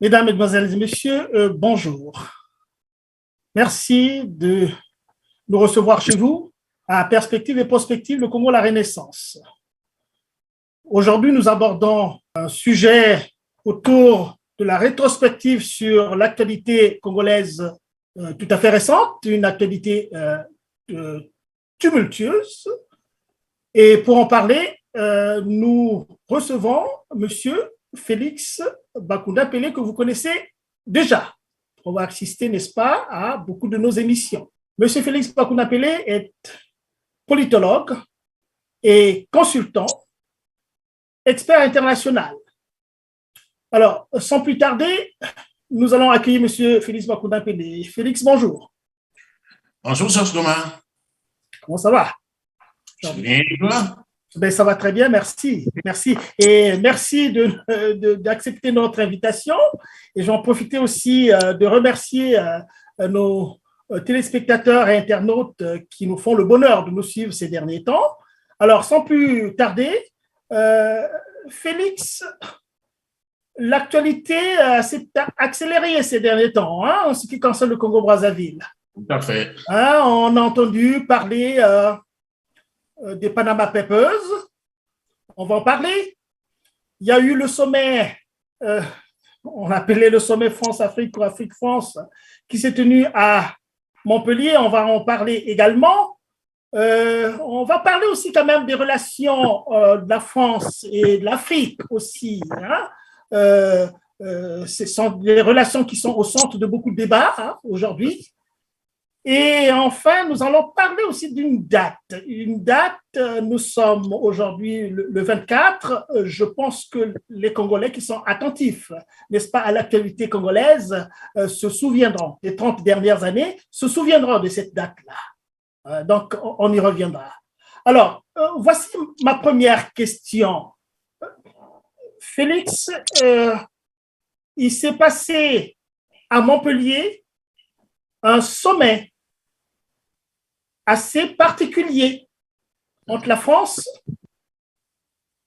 Mesdames, Mesdemoiselles et Messieurs, bonjour. Merci de nous recevoir chez vous à Perspective et Prospective, le Congo, la Renaissance. Aujourd'hui, nous abordons un sujet autour de la rétrospective sur l'actualité congolaise tout à fait récente, une actualité tumultueuse. Et pour en parler, nous recevons Monsieur Félix Bakunda Pelé, que vous connaissez déjà. On va assister, n'est-ce pas, à beaucoup de nos émissions. Monsieur Félix Bakunda Pelé est politologue et consultant, expert international. Alors, sans plus tarder, nous allons accueillir Monsieur Félix Bakunda Pelé. Félix, bonjour. Bonjour, Serge Thomas. Comment ça va? Bien, toi? Ben, ça va très bien, merci. Merci. Et merci d'accepter notre invitation. Et j'en profite aussi de remercier nos téléspectateurs et internautes qui nous font le bonheur de nous suivre ces derniers temps. Alors, sans plus tarder, Félix, l'actualité s'est accélérée ces derniers temps en ce qui concerne le Congo-Brazzaville. Tout à fait. On a entendu parler des Panama Papers. On va en parler. Il y a eu le sommet, on appelait le sommet France-Afrique ou Afrique-France, qui s'est tenu à Montpellier. On va en parler également. On va parler aussi quand même des relations de la France et de l'Afrique aussi. Ce sont des relations qui sont au centre de beaucoup de débats aujourd'hui. Et enfin, nous allons parler aussi d'une date. Une date, nous sommes aujourd'hui le 24. Je pense que les Congolais qui sont attentifs, n'est-ce pas, à l'actualité congolaise, se souviendront, des 30 dernières années, se souviendront de cette date-là. Donc, on y reviendra. Alors, voici ma première question. Félix, il s'est passé à Montpellier un sommet assez particulier entre la France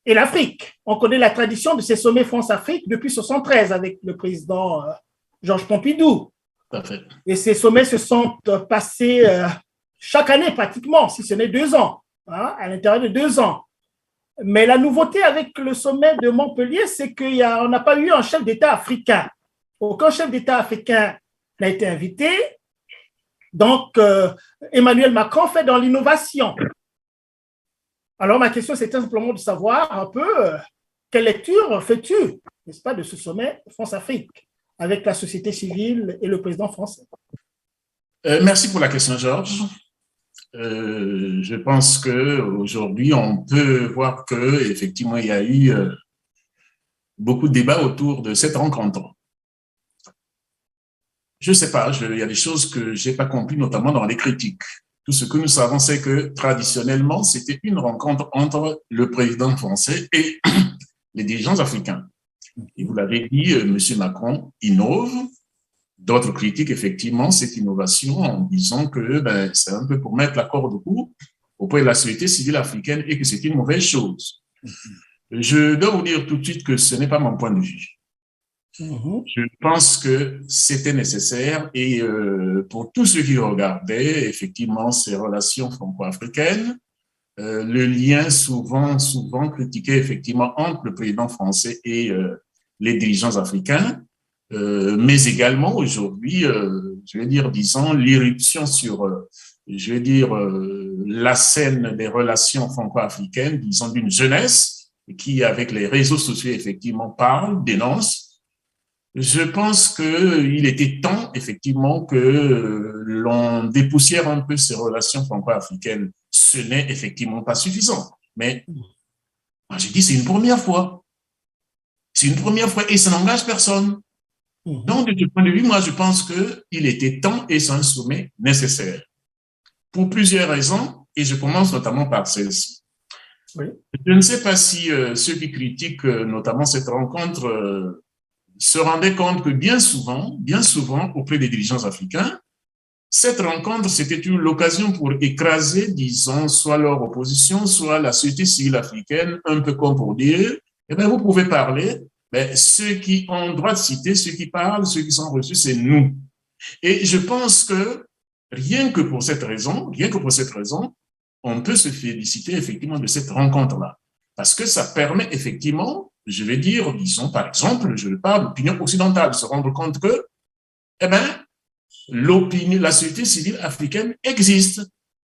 et l'Afrique. On connaît la tradition de ces sommets France-Afrique depuis 1973 avec le président Georges Pompidou. Parfait. Et ces sommets se sont passés chaque année pratiquement, si ce n'est 2 ans, à l'intérieur de 2 ans. Mais la nouveauté avec le sommet de Montpellier, c'est qu'on n'a pas eu un chef d'État africain. Aucun chef d'État africain n'a été invité. Donc, Emmanuel Macron fait dans l'innovation. Alors, ma question, c'est simplement de savoir un peu quelle lecture fais-tu, n'est-ce pas, de ce sommet France-Afrique avec la société civile et le président français? Merci pour la question, Georges. Je pense qu'aujourd'hui, on peut voir qu'effectivement, il y a eu beaucoup de débats autour de cette rencontre. Je ne sais pas, il y a des choses que je n'ai pas compris, notamment dans les critiques. Tout ce que nous savons, c'est que traditionnellement, c'était une rencontre entre le président français et les dirigeants africains. Et vous l'avez dit, M. Macron innove. D'autres critiquent effectivement cette innovation en disant que c'est un peu pour mettre la corde au cou auprès de la société civile africaine et que c'est une mauvaise chose. Je dois vous dire tout de suite que ce n'est pas mon point de vue. Je pense que c'était nécessaire et pour tous ceux qui regardaient effectivement ces relations franco-africaines, le lien souvent critiqué effectivement entre le président français et les dirigeants africains, mais également aujourd'hui, je vais dire, disons, l'irruption sur, je vais dire, la scène des relations franco-africaines, disons, d'une jeunesse qui, avec les réseaux sociaux, effectivement, parle, dénonce. Je pense qu'il était temps, effectivement, que l'on dépoussière un peu ces relations franco-africaines. Ce n'est effectivement pas suffisant. Mais moi, je dis, c'est une première fois. C'est une première fois et ça n'engage personne. Donc, de ce point de vue, moi, je pense qu'il était temps et c'est un sommet nécessaire. Pour plusieurs raisons, et je commence notamment par celle-ci. Oui. Je ne sais pas si ceux qui critiquent notamment cette rencontre se rendaient compte que bien souvent, auprès des dirigeants africains, cette rencontre, c'était l'occasion pour écraser, disons, soit leur opposition, soit la société civile africaine, un peu comme pour dire, eh bien, vous pouvez parler, ben, ceux qui ont droit de citer, ceux qui parlent, ceux qui sont reçus, c'est nous. Et je pense que rien que pour cette raison, on peut se féliciter effectivement de cette rencontre-là. Parce que ça permet effectivement, je vais dire, disons par exemple, je parle d'opinion occidentale, de se rendre compte que, eh ben, la société civile africaine existe.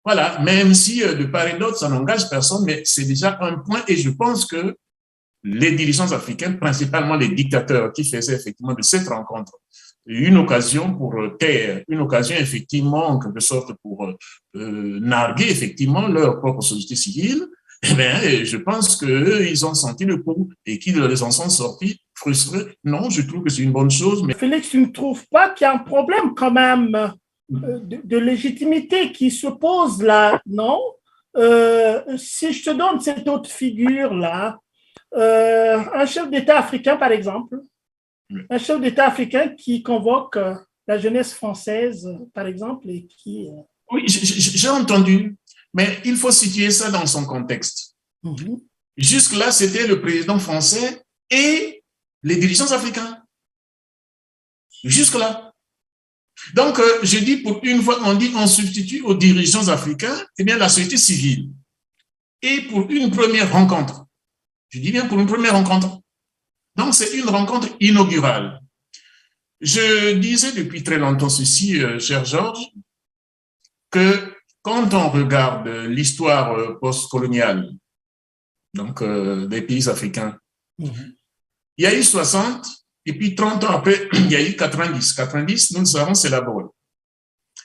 Voilà, même si de part et d'autre, ça n'engage personne, mais c'est déjà un point et je pense que les dirigeants africains, principalement les dictateurs qui faisaient effectivement de cette rencontre une occasion pour taire, une occasion effectivement en quelque sorte pour narguer effectivement leur propre société civile, eh bien, je pense qu'ils ont senti le coup et qu'ils les en sont sortis frustrés. Non, je trouve que c'est une bonne chose. Mais Félix, tu ne trouves pas qu'il y a un problème quand même de légitimité qui se pose là, non? Si je te donne cette autre figure-là, un chef d'État africain, par exemple, un chef d'État africain qui convoque la jeunesse française, par exemple, et qui... Oui, j'ai entendu, mais il faut situer ça dans son contexte. Jusque-là, c'était le président français et les dirigeants africains. Jusque-là. Donc, je dis pour une fois, on dit on substitue aux dirigeants africains, eh bien, la société civile. Et pour une première rencontre, je dis bien pour une première rencontre. Donc, c'est une rencontre inaugurale. Je disais depuis très longtemps ceci, cher Georges, que quand on regarde l'histoire postcoloniale, donc des pays africains, il y a eu 60, et puis 30 ans après, il y a eu 90. 90, nous le savons, c'est la bolle.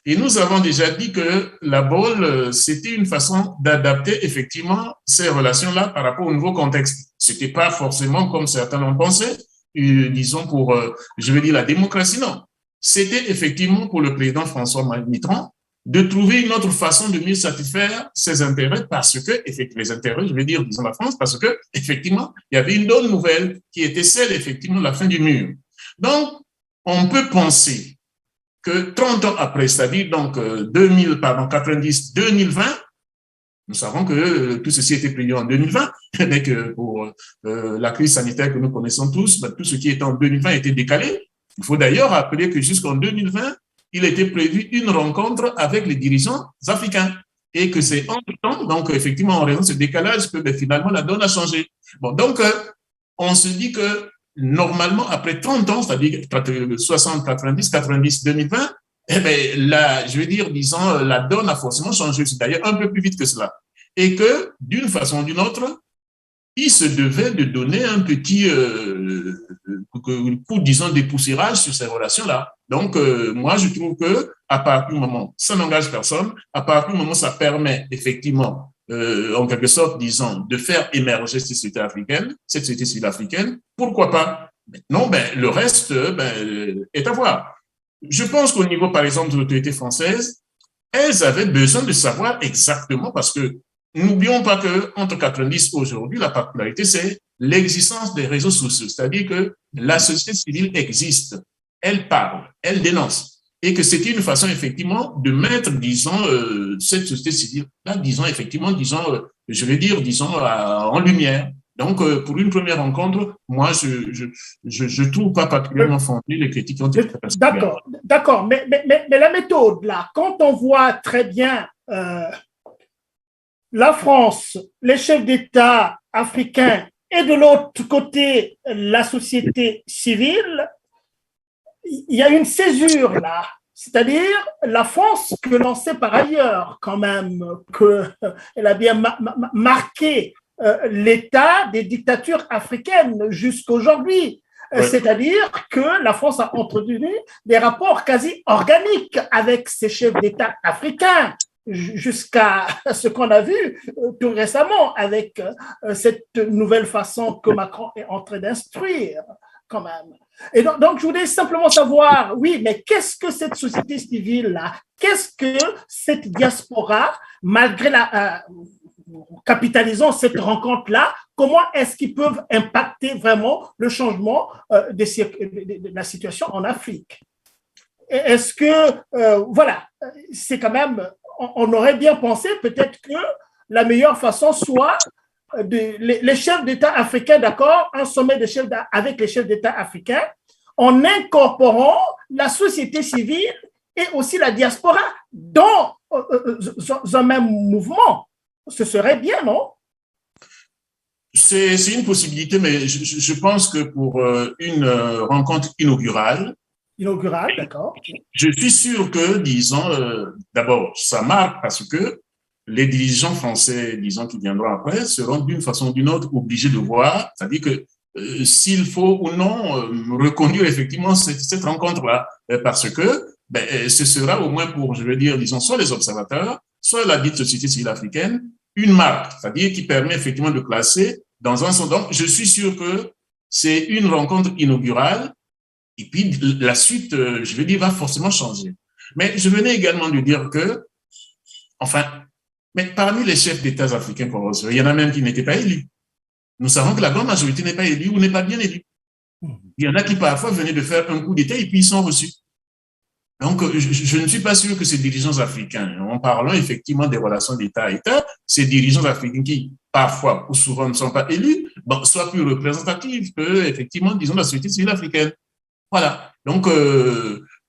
Et nous avons déjà dit que la bolle, c'était une façon d'adapter effectivement ces relations-là par rapport au nouveau contexte. C'était pas forcément comme certains l'ont pensé, disons pour, je veux dire, la démocratie, non. C'était effectivement pour le président François Mitterrand de trouver une autre façon de mieux satisfaire ses intérêts parce que, effectivement, les intérêts, je veux dire, disons la France, parce que, effectivement, il y avait une bonne nouvelle qui était celle, effectivement, de la fin du mur. Donc, on peut penser que 30 ans après, c'est-à-dire donc 90, 2020, nous savons que tout ceci était prévu en 2020, mais que pour la crise sanitaire que nous connaissons tous, tout ce qui était en 2020 était décalé. Il faut d'ailleurs rappeler que jusqu'en 2020, il était prévu une rencontre avec les dirigeants africains et que c'est entre-temps, donc effectivement en raison de ce décalage, que finalement la donne a changé. Bon, donc on se dit que normalement, après 30 ans, c'est-à-dire 60, 90, 90, 2020, eh bien, je veux dire, disons, la donne a forcément changé. C'est d'ailleurs un peu plus vite que cela. Et que, d'une façon ou d'une autre, il se devait de donner un petit coup, disons, dépoussiérage sur ces relations-là. Donc, moi, je trouve que à partir du moment, ça n'engage personne, à partir du moment, ça permet effectivement, en quelque sorte, disons, de faire émerger cette société civile africaine, pourquoi pas? Maintenant, le reste est à voir. Je pense qu'au niveau, par exemple, de l'autorité française, elles avaient besoin de savoir exactement parce que n'oublions pas qu'entre 90 aujourd'hui, la particularité, c'est l'existence des réseaux sociaux, c'est-à-dire que la société civile existe, elle parle, elle dénonce, et que c'était une façon, effectivement, de mettre, disons, cette société civile-là, disons, effectivement, disons, je vais dire, disons, en lumière. Donc, pour une première rencontre, moi, je trouve pas particulièrement fondé les critiques qui ont été faites. D'accord, mais la méthode, là, quand on voit très bien la France, les chefs d'État africains et de l'autre côté, la société civile, il y a une césure là. C'est-à-dire la France que l'on sait par ailleurs quand même qu'elle a bien marqué l'état des dictatures africaines jusqu'aujourd'hui. Ouais. C'est-à-dire que la France a entretenu des rapports quasi organiques avec ses chefs d'État africains jusqu'à ce qu'on a vu tout récemment avec cette nouvelle façon que Macron est en train d'instruire quand même. Et donc, je voulais simplement savoir, oui, mais qu'est-ce que cette société civile-là, qu'est-ce que cette diaspora, malgré capitalisant cette rencontre-là, comment est-ce qu'ils peuvent impacter vraiment le changement de la situation en Afrique? Est-ce que, voilà, c'est quand même, on aurait bien pensé peut-être que la meilleure façon soit les chefs d'État africains, d'accord, un sommet de chefs avec les chefs d'État africains, en incorporant la société civile et aussi la diaspora dans un même mouvement. Ce serait bien, non? C'est une possibilité, mais je pense que pour une rencontre inaugurale, D'accord. je suis sûr que, disons, d'abord, ça marque parce que les dirigeants français, disons, qui viendront après, seront d'une façon ou d'une autre obligés de voir, c'est-à-dire que s'il faut ou non reconduire effectivement cette rencontre-là, parce que ce sera au moins pour, je veux dire, disons, soit les observateurs, soit la dite société civile africaine, une marque, c'est-à-dire qui permet effectivement de classer dans un sens. Donc, je suis sûr que c'est une rencontre inaugurale et puis la suite, je veux dire, va forcément changer. Mais je venais également de dire que, enfin, mais parmi les chefs d'État africains qu'on reçoit, il y en a même qui n'étaient pas élus. Nous savons que la grande majorité n'est pas élue ou n'est pas bien élue. Il y en a qui parfois venaient de faire un coup d'État et puis ils sont reçus. Donc, je ne suis pas sûr que ces dirigeants africains, en parlant effectivement des relations d'État à État, ces dirigeants africains qui, parfois ou souvent ne sont pas élus, bon, soient plus représentatifs que, effectivement, disons, la société civile africaine. Voilà. Donc,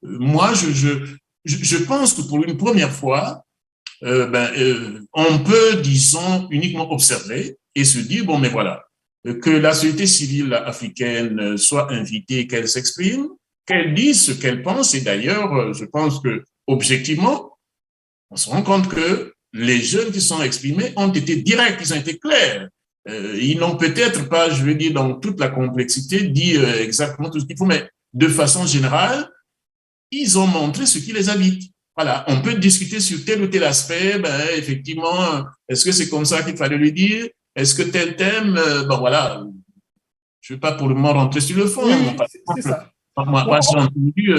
moi, je pense que pour une première fois, on peut, disons, uniquement observer et se dire, bon, mais voilà, que la société civile africaine soit invitée, qu'elle s'exprime, qu'elle dise ce qu'elle pense. Et d'ailleurs, je pense que, objectivement, on se rend compte que les jeunes qui sont exprimés ont été directs, ils ont été clairs. Ils n'ont peut-être pas, je veux dire, dans toute la complexité, dit exactement tout ce qu'il faut, mais de façon générale, ils ont montré ce qui les habite. Voilà, on peut discuter sur tel ou tel aspect, effectivement, est-ce que c'est comme ça qu'il fallait le dire? Est-ce que tel thème, bon voilà, je ne vais pas pour le moment rentrer sur le fond. Oui, c'est ça. Moi, j'ai entendu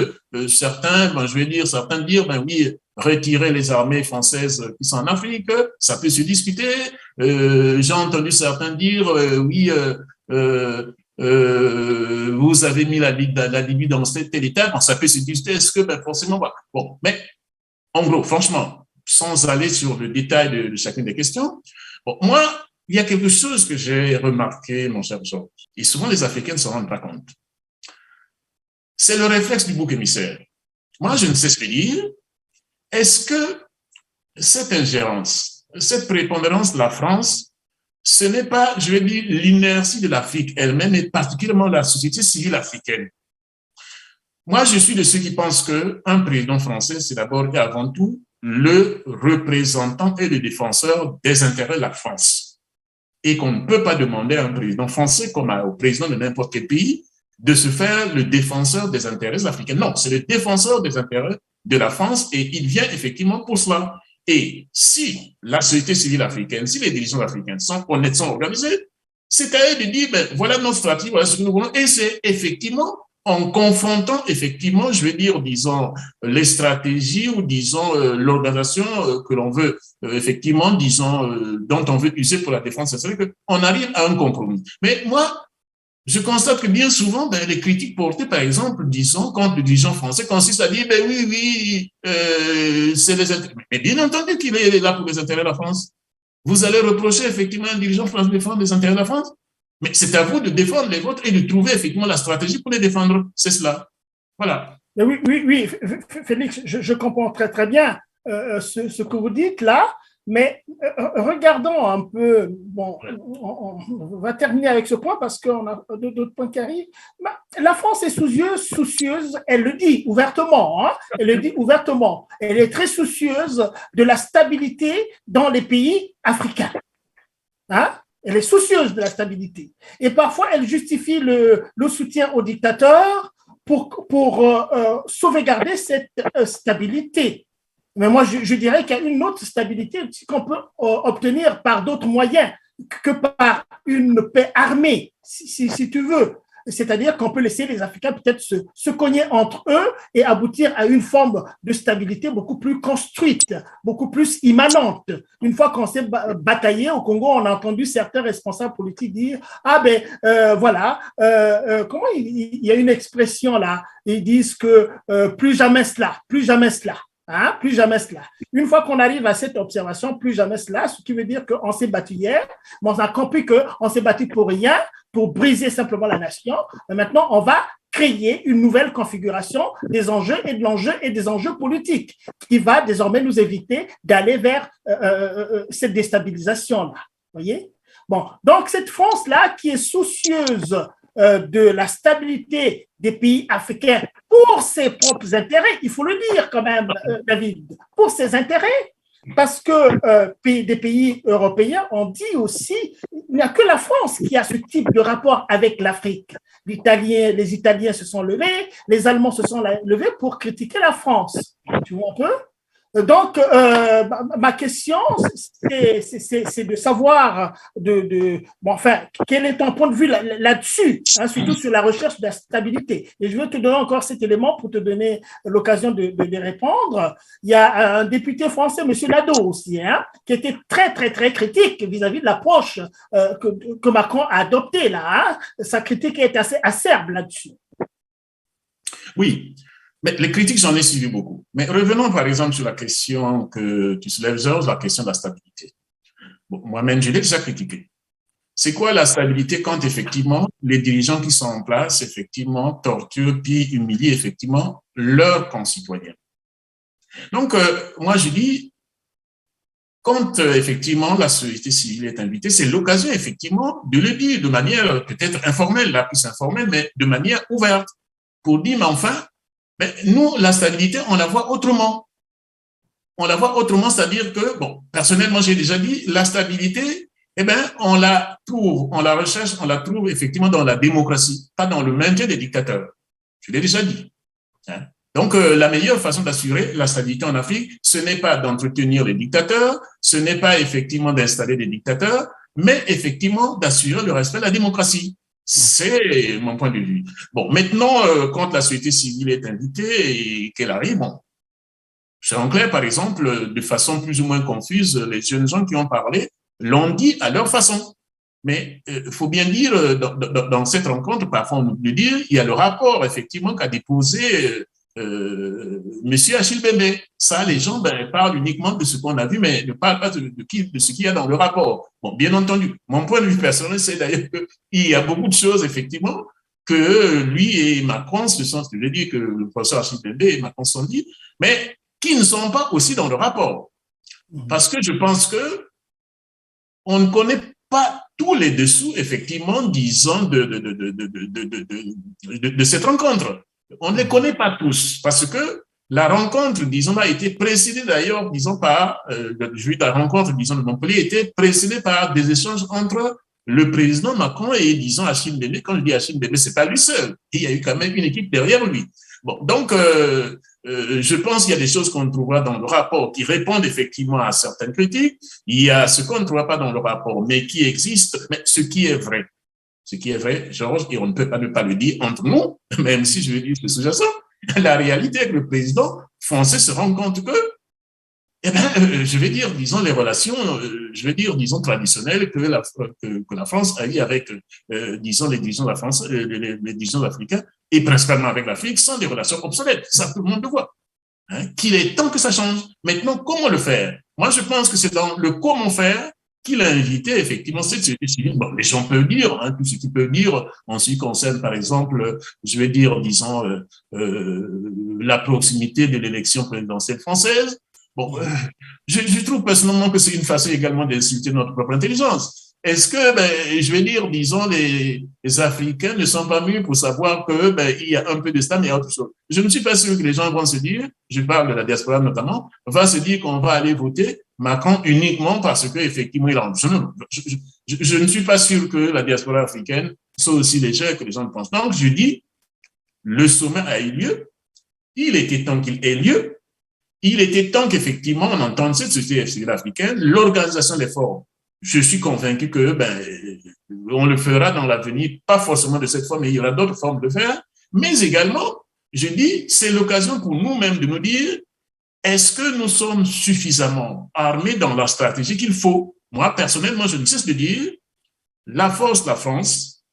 certains, je vais dire, certains dire, oui, retirer les armées françaises qui sont en Afrique, ça peut se discuter. J'ai entendu certains dire, oui, vous avez mis la Libye dans tel état, bon, ça peut se discuter, est-ce que, forcément, voilà. Bon, mais en gros, franchement, sans aller sur le détail de chacune des questions, bon, moi, il y a quelque chose que j'ai remarqué, mon cher Georges, et souvent les Africains ne s'en rendent pas compte. C'est le réflexe du bouc émissaire. Moi, je ne sais ce que dire. Est-ce que cette ingérence, cette prépondérance de la France, ce n'est pas, je vais dire, l'inertie de l'Afrique elle-même et particulièrement la société civile africaine? Moi, je suis de ceux qui pensent qu'un président français, c'est d'abord et avant tout le représentant et le défenseur des intérêts de la France. Et qu'on ne peut pas demander à un président français, comme au président de n'importe quel pays, de se faire le défenseur des intérêts africains. Non, c'est le défenseur des intérêts de la France et il vient effectivement pour cela. Et si la société civile africaine, si les dirigeants africains sont honnêtes, sont organisés, c'est à eux de dire, voilà notre stratégie, voilà ce que nous voulons. Et c'est effectivement en confrontant effectivement, je vais dire, disons, les stratégies ou disons l'organisation que l'on veut effectivement, disons, dont on veut user pour la défense, c'est vrai qu'on arrive à un compromis. Mais moi, je constate que bien souvent, les critiques portées, par exemple, disons, contre le dirigeant français, consistent à dire, oui, c'est les intérêts. Mais bien entendu qu'il est là pour les intérêts de la France. Vous allez reprocher effectivement à un dirigeant français de défendre les intérêts de la France, mais c'est à vous de défendre les vôtres et de trouver effectivement la stratégie pour les défendre. C'est cela. Voilà. Oui, Félix, je comprends très, très bien ce que vous dites là. Mais regardons un peu, bon, on va terminer avec ce point parce qu'on a d'autres points qui arrivent. La France est soucieuse, elle le dit ouvertement, hein, elle le dit ouvertement. Elle est très soucieuse de la stabilité dans les pays africains. Hein? Elle est soucieuse de la stabilité. Et parfois, elle justifie le soutien aux dictateurs pour sauvegarder cette stabilité. Mais moi, je dirais qu'il y a une autre stabilité qu'on peut obtenir par d'autres moyens que par une paix armée, si tu veux. C'est-à-dire qu'on peut laisser les Africains peut-être se cogner entre eux et aboutir à une forme de stabilité beaucoup plus construite, beaucoup plus immanente. Une fois qu'on s'est bataillé au Congo, on a entendu certains responsables politiques dire « Ah voilà, comment il y a une expression là, ils disent que plus jamais cela ». Hein, plus jamais cela. Une fois qu'on arrive à cette observation, plus jamais cela, ce qui veut dire qu'on s'est battu hier, mais on a compris qu'on s'est battu pour rien, pour briser simplement la nation. Et maintenant, on va créer une nouvelle configuration des enjeux et de l'enjeu et des enjeux politiques qui va désormais nous éviter d'aller vers cette déstabilisation-là. Voyez? Bon, donc cette France-là qui est soucieuse de la stabilité des pays africains pour ses propres intérêts, il faut le dire quand même, David, pour ses intérêts, parce que des pays européens ont dit aussi, il n'y a que la France qui a ce type de rapport avec l'Afrique. Les Italiens se sont levés, les Allemands se sont levés pour critiquer la France. Tu vois un peu? Donc, ma question, c'est de savoir, quel est ton point de vue là-dessus, hein, surtout sur la recherche de la stabilité. Et je veux te donner encore cet élément pour te donner l'occasion de répondre. Il y a un député français, M. Nadeau aussi, hein, qui était très, très, très critique vis-à-vis de l'approche que Macron a adoptée là. Hein. Sa critique est assez acerbe là-dessus. Oui. Mais les critiques, j'en ai suivi beaucoup. Mais revenons par exemple sur la question que tu soulèves, Georges, la question de la stabilité. Bon, moi-même, je l'ai déjà critiqué. C'est quoi la stabilité quand effectivement les dirigeants qui sont en place, effectivement, torturent puis humilient effectivement leurs concitoyens? Donc, moi, je dis, quand effectivement la société civile est invitée, c'est l'occasion effectivement de le dire de manière peut-être informelle, la plus informelle, mais de manière ouverte, pour dire, mais enfin, mais nous, la stabilité, on la voit autrement. On la voit autrement, c'est-à-dire que, bon, personnellement, j'ai déjà dit, la stabilité, eh bien, on la trouve, on la recherche, on la trouve effectivement dans la démocratie, pas dans le maintien des dictateurs. Je l'ai déjà dit. Hein? Donc, la meilleure façon d'assurer la stabilité en Afrique, ce n'est pas d'entretenir les dictateurs, ce n'est pas effectivement d'installer des dictateurs, mais effectivement d'assurer le respect de la démocratie. C'est mon point de vue. Bon, maintenant, quand la société civile est invitée et qu'elle arrive, bon, c'est en clair, par exemple, de façon plus ou moins confuse, les jeunes gens qui ont parlé l'ont dit à leur façon. Mais il faut bien dire, dans cette rencontre, parfois on oublie de dire, il y a le rapport, effectivement, qu'a déposé Monsieur Achille Mbembe. Ça, les gens parlent uniquement de ce qu'on a vu, mais ne parlent pas de ce qu'il y a dans le rapport. Bon, bien entendu, mon point de vue personnel, c'est d'ailleurs qu'il y a beaucoup de choses, effectivement, que lui et Macron se sont, je veux dire que le professeur Achille Mbembe et Macron se sont dit, mais qui ne sont pas aussi dans le rapport. Parce que je pense que on ne connaît pas tous les dessous, effectivement, disons, de cette rencontre. On ne les connaît pas tous, parce que la rencontre, disons, a été précédée d'ailleurs, disons, par, la rencontre, disons, de Montpellier était précédée par des échanges entre le président Macron et, disons, Achille Mbembe. Quand je dis Achille Mbembe, c'est pas lui seul. Il y a eu quand même une équipe derrière lui. Bon, donc, je pense qu'il y a des choses qu'on trouvera dans le rapport qui répondent effectivement à certaines critiques. Il y a ce qu'on ne trouvera pas dans le rapport, mais qui existe, mais ce qui est vrai. Ce qui est vrai, Georges, et on ne peut pas ne pas le dire entre nous, même si je veux dire que sous-jacent, la réalité est que le président français se rend compte que, eh bien, je vais dire, disons, les relations, je vais dire, disons, traditionnelles que la France a eues avec, disons, les dirigeants de la France, les dirigeants africains, et principalement avec l'Afrique, sont des relations obsolètes. Ça, tout le monde le voit. Hein, qu'il est temps que ça change. Maintenant, comment le faire? Moi, je pense que c'est dans le comment faire qu'il a invité effectivement cette société civile. Bon, les gens peuvent dire, hein, tout ce qu'ils peuvent dire en ce qui concerne, par exemple, je vais dire, disons, la proximité de l'élection présidentielle française. Bon, je trouve personnellement que c'est une façon également d'insulter notre propre intelligence. Est-ce que, je vais dire, disons, les Africains ne sont pas mûrs pour savoir que il y a un peu de stade et autre chose. Je ne suis pas sûr que les gens vont se dire, je parle de la diaspora notamment, va se dire qu'on va aller voter Macron uniquement parce que effectivement il en. Je ne suis pas sûr que la diaspora africaine soit aussi légère que les gens le pensent. Donc je dis, le sommet a eu lieu, il était temps qu'il ait lieu, il était temps qu'effectivement on entende cette société civile africaine, l'organisation des forums. Je suis convaincu que on le fera dans l'avenir, pas forcément de cette forme, mais il y aura d'autres formes de faire. Mais également, je dis, c'est l'occasion pour nous-mêmes de nous dire, est-ce que nous sommes suffisamment armés dans la stratégie qu'il faut? Moi, personnellement, je ne cesse de dire, la force de la France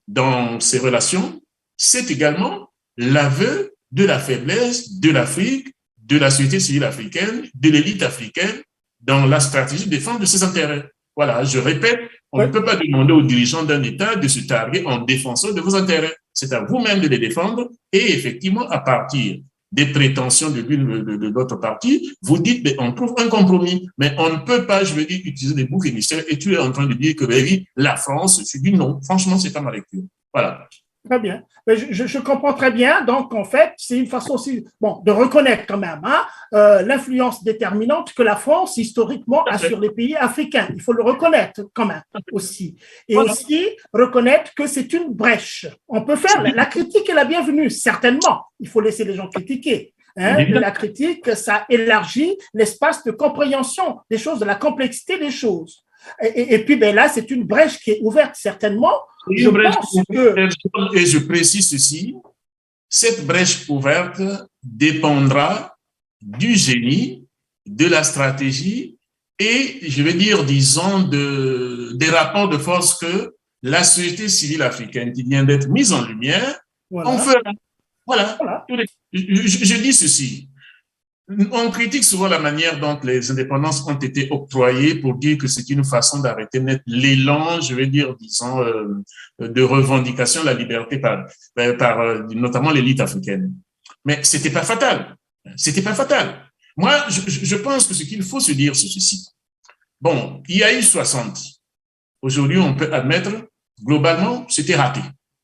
dans ses relations, c'est également l'aveu de la faiblesse de l'Afrique de la société civile africaine, de l'élite africaine, dans la stratégie de défense de ses intérêts. Voilà, je répète, on ne peut pas demander aux dirigeants d'un État de se targuer en défenseur de vos intérêts. C'est à vous-même de les défendre et effectivement, à partir des prétentions de l'autre partie, vous dites, mais on trouve un compromis, mais on ne peut pas, je veux dire, utiliser des boucs émissaires et tu es en train de dire que, ben oui, la France, je dis non, franchement, c'est pas ma lecture. Voilà. Très bien. Je comprends très bien. Donc, en fait, c'est une façon aussi de reconnaître quand même l'influence déterminante que la France, historiquement, a sur les pays africains. Il faut le reconnaître quand même aussi. Et aussi reconnaître que c'est une brèche. On peut faire la critique est la bienvenue, certainement. Il faut laisser les gens critiquer. La critique, ça élargit l'espace de compréhension des choses, de la complexité des choses. Et puis, là, c'est une brèche qui est ouverte, certainement. Et je précise ceci, cette brèche ouverte dépendra du génie, de la stratégie et, je vais dire, disons, des rapports de force que la société civile africaine qui vient d'être mise en lumière, on fera. Voilà. Je dis ceci. On critique souvent la manière dont les indépendances ont été octroyées pour dire que c'est une façon d'arrêter net l'élan, je vais dire, disons, de revendication de la liberté par notamment l'élite africaine. Mais c'était pas fatal. C'était pas fatal. Moi, je pense que ce qu'il faut se dire, c'est ceci. Bon, il y a eu 60. Aujourd'hui, on peut admettre, globalement, c'était raté.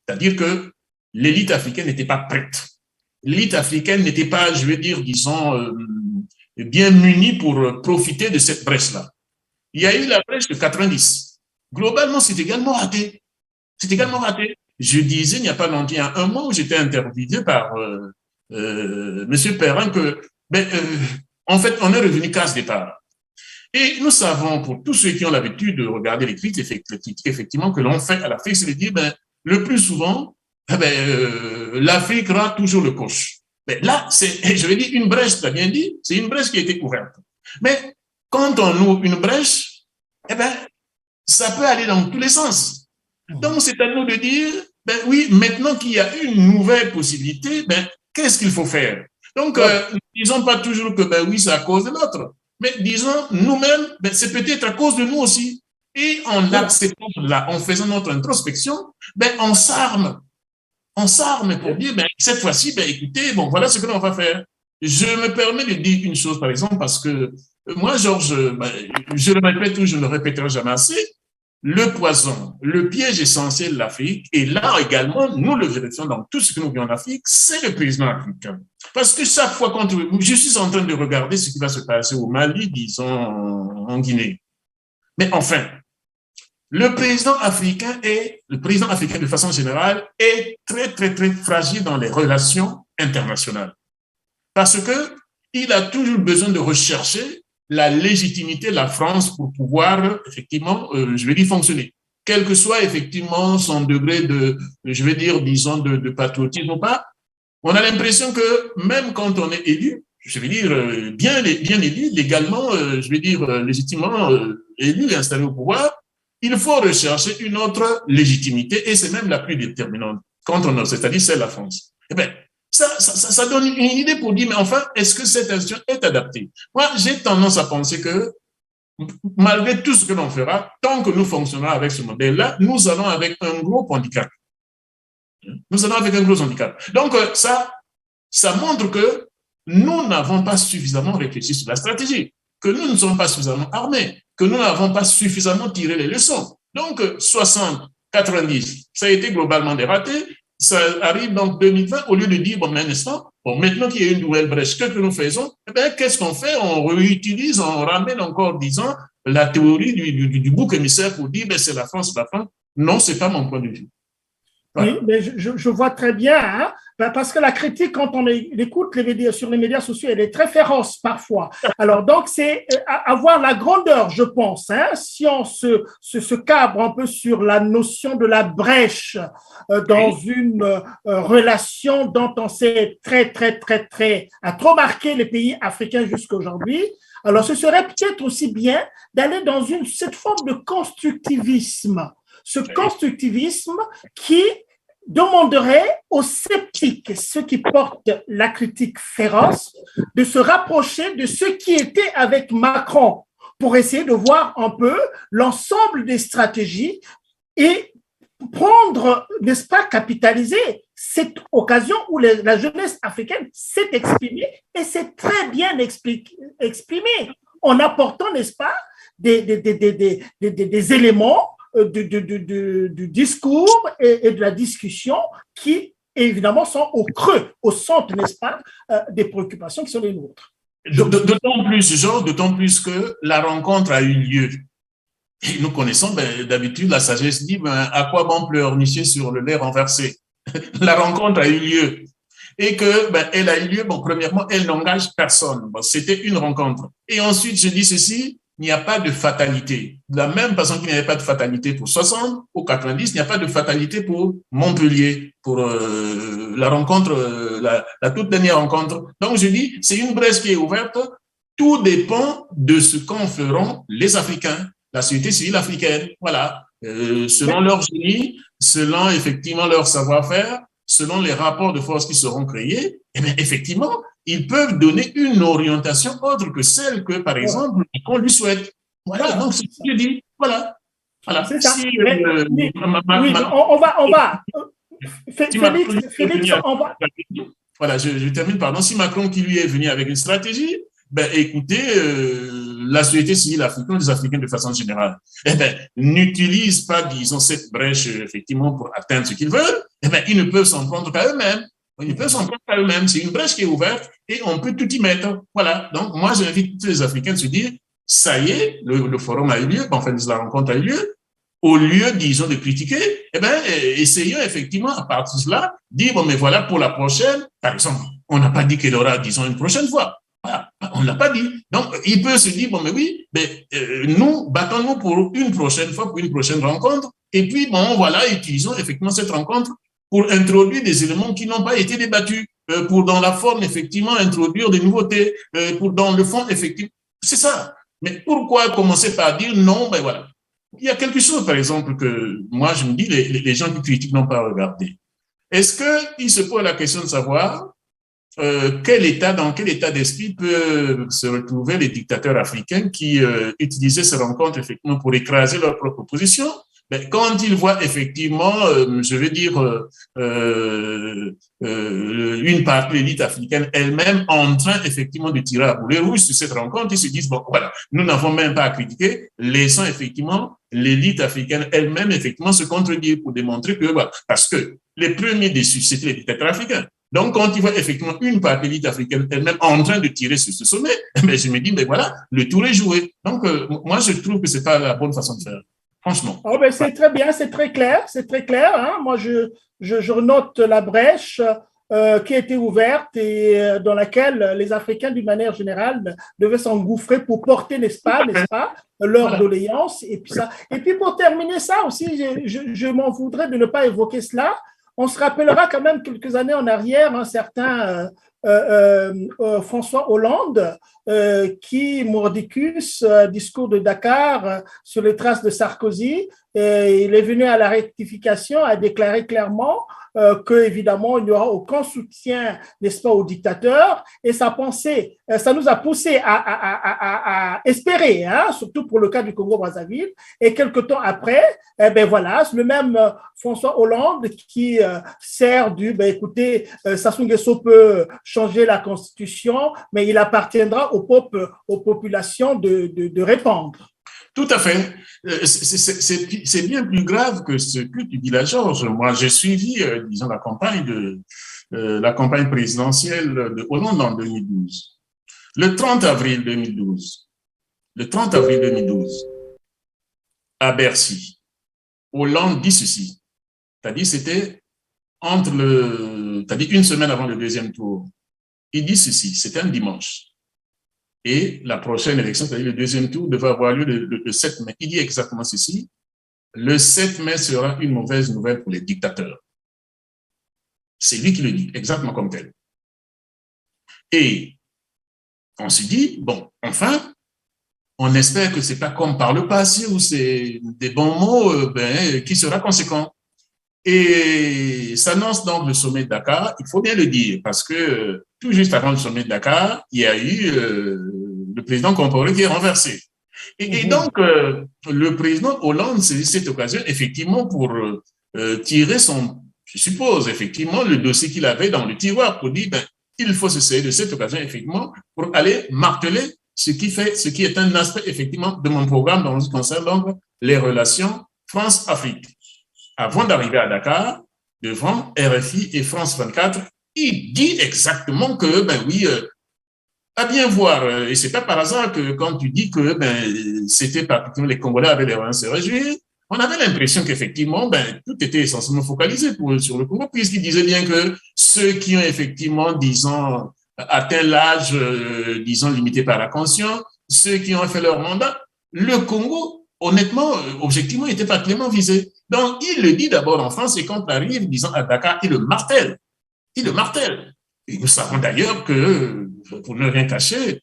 C'est-à-dire que l'élite africaine n'était pas prête. L'élite africaine n'était pas, je vais dire, disons, bien munie pour profiter de cette brèche-là. Il y a eu la brèche de 90. Globalement, c'est également raté. C'est également raté. Je disais, il n'y a pas longtemps, il y a un mois où j'étais interviewé par M. Perrin que, en fait, on est revenu casse départ. Et nous savons, pour tous ceux qui ont l'habitude de regarder les critiques, effectivement, que l'on fait à l'Afrique, c'est de dire, le plus souvent, l'Afrique rate toujours le coche. Mais là, c'est, je vais dire, une brèche, tu as bien dit, c'est une brèche qui a été ouverte. Mais quand on ouvre une brèche, ça peut aller dans tous les sens. Donc, c'est à nous de dire, oui, maintenant qu'il y a une nouvelle possibilité, qu'est-ce qu'il faut faire? Donc, ne disons pas toujours que, oui, c'est à cause de l'autre. Mais disons, nous-mêmes, c'est peut-être à cause de nous aussi. Et en l'acceptant là, en faisant notre introspection, on s'arme. On s'arme pour dire, cette fois-ci, écoutez, bon, voilà ce que l'on va faire. Je me permets de dire une chose, par exemple, parce que moi, Georges, je le répète ou je ne le répéterai jamais assez, le poison, le piège essentiel de l'Afrique, et là également, nous le vérifions dans tout ce que nous vivons en Afrique, c'est le président africain. Parce que chaque fois je suis en train de regarder ce qui va se passer au Mali, disons, en Guinée. Mais enfin, le président africain de façon générale est très, très, très fragile dans les relations internationales. Parce que il a toujours besoin de rechercher la légitimité de la France pour pouvoir, effectivement, je vais dire, fonctionner. Quel que soit, effectivement, son degré de, je vais dire, disons, de patriotisme ou pas, on a l'impression que même quand on est élu, je vais dire, bien élu, légalement, je vais dire, légitimement élu et installé au pouvoir, il faut rechercher une autre légitimité et c'est même la plus déterminante quand on a, c'est-à-dire c'est la France. Ça donne une idée pour dire, mais enfin, est-ce que cette institution est adaptée? Moi, j'ai tendance à penser que malgré tout ce que l'on fera, tant que nous fonctionnerons avec ce modèle-là, nous allons avec un gros handicap. Nous allons avec un gros handicap. Donc, ça montre que nous n'avons pas suffisamment réfléchi sur la stratégie, que nous ne sommes pas suffisamment armés, que nous n'avons pas suffisamment tiré les leçons. Donc, 60, 90, ça a été globalement des ratés. Ça arrive donc 2020, au lieu de dire, un instant, maintenant qu'il y a une nouvelle brèche, qu'est-ce que nous faisons? Qu'est-ce qu'on fait? On réutilise, on ramène encore, disons, la théorie du bouc émissaire pour dire, c'est la France, c'est la France. Non, c'est pas mon point de vue. Oui, mais je vois très bien, parce que la critique, quand on écoute sur les médias sociaux, elle est très féroce parfois. Alors, donc, c'est avoir la grandeur, je pense, si on se cabre un peu sur la notion de la brèche dans une relation dont on sait très, très, très, très, a trop marqué les pays africains jusqu'à aujourd'hui. Alors, ce serait peut-être aussi bien d'aller dans cette forme de constructivisme. Ce constructivisme qui demanderait aux sceptiques, ceux qui portent la critique féroce, de se rapprocher de ceux qui étaient avec Macron pour essayer de voir un peu l'ensemble des stratégies et prendre, n'est-ce pas, capitaliser cette occasion où la jeunesse africaine s'est exprimée et s'est très bien exprimée en apportant, n'est-ce pas, des éléments du discours et de la discussion qui, évidemment, sont au creux, au centre, n'est-ce pas, des préoccupations qui sont les nôtres. D'autant plus que la rencontre a eu lieu. Et nous connaissons, d'habitude, la sagesse dit, à quoi bon pleurnicher sur le lait renversé? La rencontre a eu lieu. Et que, elle a eu lieu, premièrement, elle n'engage personne. C'était une rencontre. Et ensuite, je dis ceci, il n'y a pas de fatalité. De la même façon qu'il n'y avait pas de fatalité pour 60 ou 90, il n'y a pas de fatalité pour Montpellier, pour la rencontre, la toute dernière rencontre. Donc, je dis, c'est une brèche qui est ouverte. Tout dépend de ce qu'en feront les Africains, la société civile africaine. Voilà. Selon leur génie, selon effectivement leur savoir-faire, selon les rapports de force qui seront créés, eh bien, effectivement, ils peuvent donner une orientation autre que celle que, par exemple, qu'on lui souhaite. Voilà, donc c'est ce que je dis. Voilà. C'est ça. Oui, on va. Félix, on va. Voilà, je termine, pardon. Si Macron qui lui est venu avec une stratégie, écoutez, la société civile africaine, les Africains de façon générale, n'utilisent pas, disons, cette brèche, effectivement, pour atteindre ce qu'ils veulent, ils ne peuvent s'en prendre qu'à eux-mêmes. Ils peuvent s'en prendre qu'à eux-mêmes. C'est une brèche qui est ouverte et on peut tout y mettre. Voilà. Donc, moi, j'invite tous les Africains à se dire, ça y est, le forum a eu lieu, enfin, la rencontre a eu lieu. Au lieu, disons, de critiquer, essayons effectivement, à partir de cela, dire, mais voilà, pour la prochaine, par exemple, on n'a pas dit qu'il y aura, disons, une prochaine fois. Voilà, on ne l'a pas dit. Donc, il peut se dire, nous, battons-nous pour une prochaine fois, pour une prochaine rencontre. Et puis, voilà, utilisons effectivement cette rencontre pour introduire des éléments qui n'ont pas été débattus, pour dans la forme, effectivement, introduire des nouveautés, pour dans le fond, effectivement. C'est ça. Mais pourquoi commencer par dire non, voilà. Il y a quelque chose, par exemple, que moi, je me dis, les gens qui critiquent n'ont pas regardé. Est-ce qu'il se pose la question de savoir dans quel état d'esprit peuvent se retrouver les dictateurs africains qui utilisaient ces rencontres effectivement pour écraser leur propre position? Quand ils voient effectivement, je veux dire, une partie de l'élite africaine elle-même en train effectivement de tirer à boulet rouge sur cette rencontre, ils se disent, voilà, nous n'avons même pas à critiquer, laissons effectivement l'élite africaine elle-même effectivement se contredire pour démontrer que, voilà, parce que les premiers déçus, c'était les dictateurs africains. Donc, quand ils voient effectivement une partie de l'élite africaine elle-même en train de tirer sur ce sommet, je me dis, voilà, le tour est joué. Donc, moi, je trouve que c'est pas la bonne façon de faire. Franchement. Oh, c'est très bien, c'est très clair, Hein? Moi, je note la brèche qui a été ouverte et dans laquelle les Africains, d'une manière générale, devaient s'engouffrer pour porter, n'est-ce pas, leur doléance. Et puis, pour terminer ça aussi, je m'en voudrais de ne pas évoquer cela. On se rappellera quand même quelques années en arrière, un certain François Hollande, qui, mordicus, discours de Dakar sur les traces de Sarkozy, il est venu à la rectification, a déclaré clairement que évidemment il n'y aura aucun soutien, n'est-ce pas, aux dictateurs, et ça nous a poussé à espérer, surtout pour le cas du Congo-Brazzaville, et quelque temps après, voilà, le même François Hollande qui sert écoutez, Sassou Nguesso peut changer la constitution, mais il appartiendra au peuple, aux populations de répondre. Tout à fait. C'est bien plus grave que ce que tu dis là, Georges. Moi, j'ai suivi, disons, la campagne présidentielle de Hollande en 2012. Le 30 avril 2012, à Bercy, Hollande dit ceci. C'est-à-dire, c'était une semaine avant le deuxième tour. Il dit ceci, c'était un dimanche. Et la prochaine élection, c'est-à-dire le deuxième tour, devait avoir lieu le 7 mai. Il dit exactement ceci. Le 7 mai sera une mauvaise nouvelle pour les dictateurs. C'est lui qui le dit, exactement comme tel. Et on se dit, enfin, on espère que c'est pas comme par le passé où c'est des bons mots qui sera conséquent. Et s'annonce donc le sommet de Dakar, il faut bien le dire, parce que tout juste avant le sommet de Dakar, il y a eu le président Compaoré qui est renversé. Et donc, le président Hollande saisit cette occasion, effectivement, pour tirer son, je suppose, effectivement, le dossier qu'il avait dans le tiroir, pour dire, ben, il faut se saisir de cette occasion, effectivement, pour aller marteler ce qui est un aspect, effectivement, de mon programme dans ce qui concerne donc les relations France-Afrique. Avant d'arriver à Dakar, devant RFI et France 24, il dit exactement que, ben oui, à bien voir, et c'est pas par hasard que quand tu dis que ben, c'était particulièrement les Congolais avaient les raisons de se réjouir, on avait l'impression qu'effectivement, ben, tout était essentiellement focalisé sur le Congo, puisqu'il disait bien que ceux qui ont effectivement, disons, atteint l'âge, disons, limité par la conscience, ceux qui ont fait leur mandat, le Congo, honnêtement, objectivement, était particulièrement visé. Donc, il le dit d'abord en France, et quand il arrive, disons, à Dakar, il le martèle. Il le martèle. Et nous savons d'ailleurs que, pour ne rien cacher,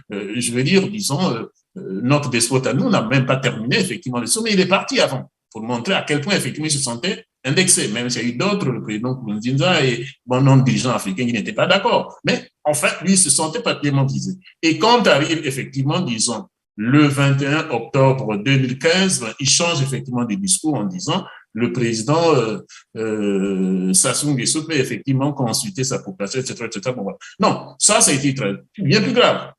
je veux dire, disons, notre despote à nous n'a même pas terminé effectivement le sommet. Il est parti avant pour montrer à quel point effectivement il se sentait indexé, même s'il y a eu d'autres, le président Nkurunziza et bon nombre de dirigeants africains qui n'étaient pas d'accord. Mais en fait, lui, il se sentait particulièrement visé. Et quand arrive effectivement, disons, le 21 octobre 2015, il change effectivement de discours en disant le président Sassou Nguesso peut effectivement consulter sa population, etc., etc. Bon, voilà. Non, ça a été bien plus grave.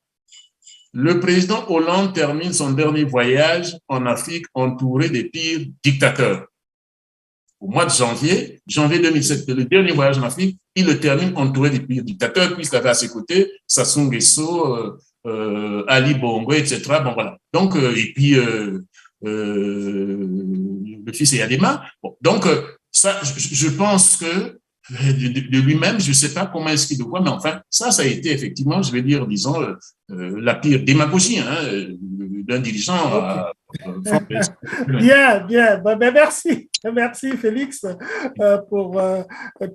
Le président Hollande termine son dernier voyage en Afrique entouré des pires dictateurs. Au mois de janvier 2007, le dernier voyage en Afrique, il le termine entouré des pires dictateurs, puisqu'il avait à ses côtés Sassou Nguesso, Ali Bongo, etc. Bon, voilà. Donc, et puis, le fils Yadema. Bon, donc, ça, je pense que de lui-même, je ne sais pas comment est-ce qu'il le voit, mais enfin, ça a été effectivement, je vais dire, disons, la pire démagogie d'un dirigeant. Bien, bien. Ben, merci. Merci, Félix, pour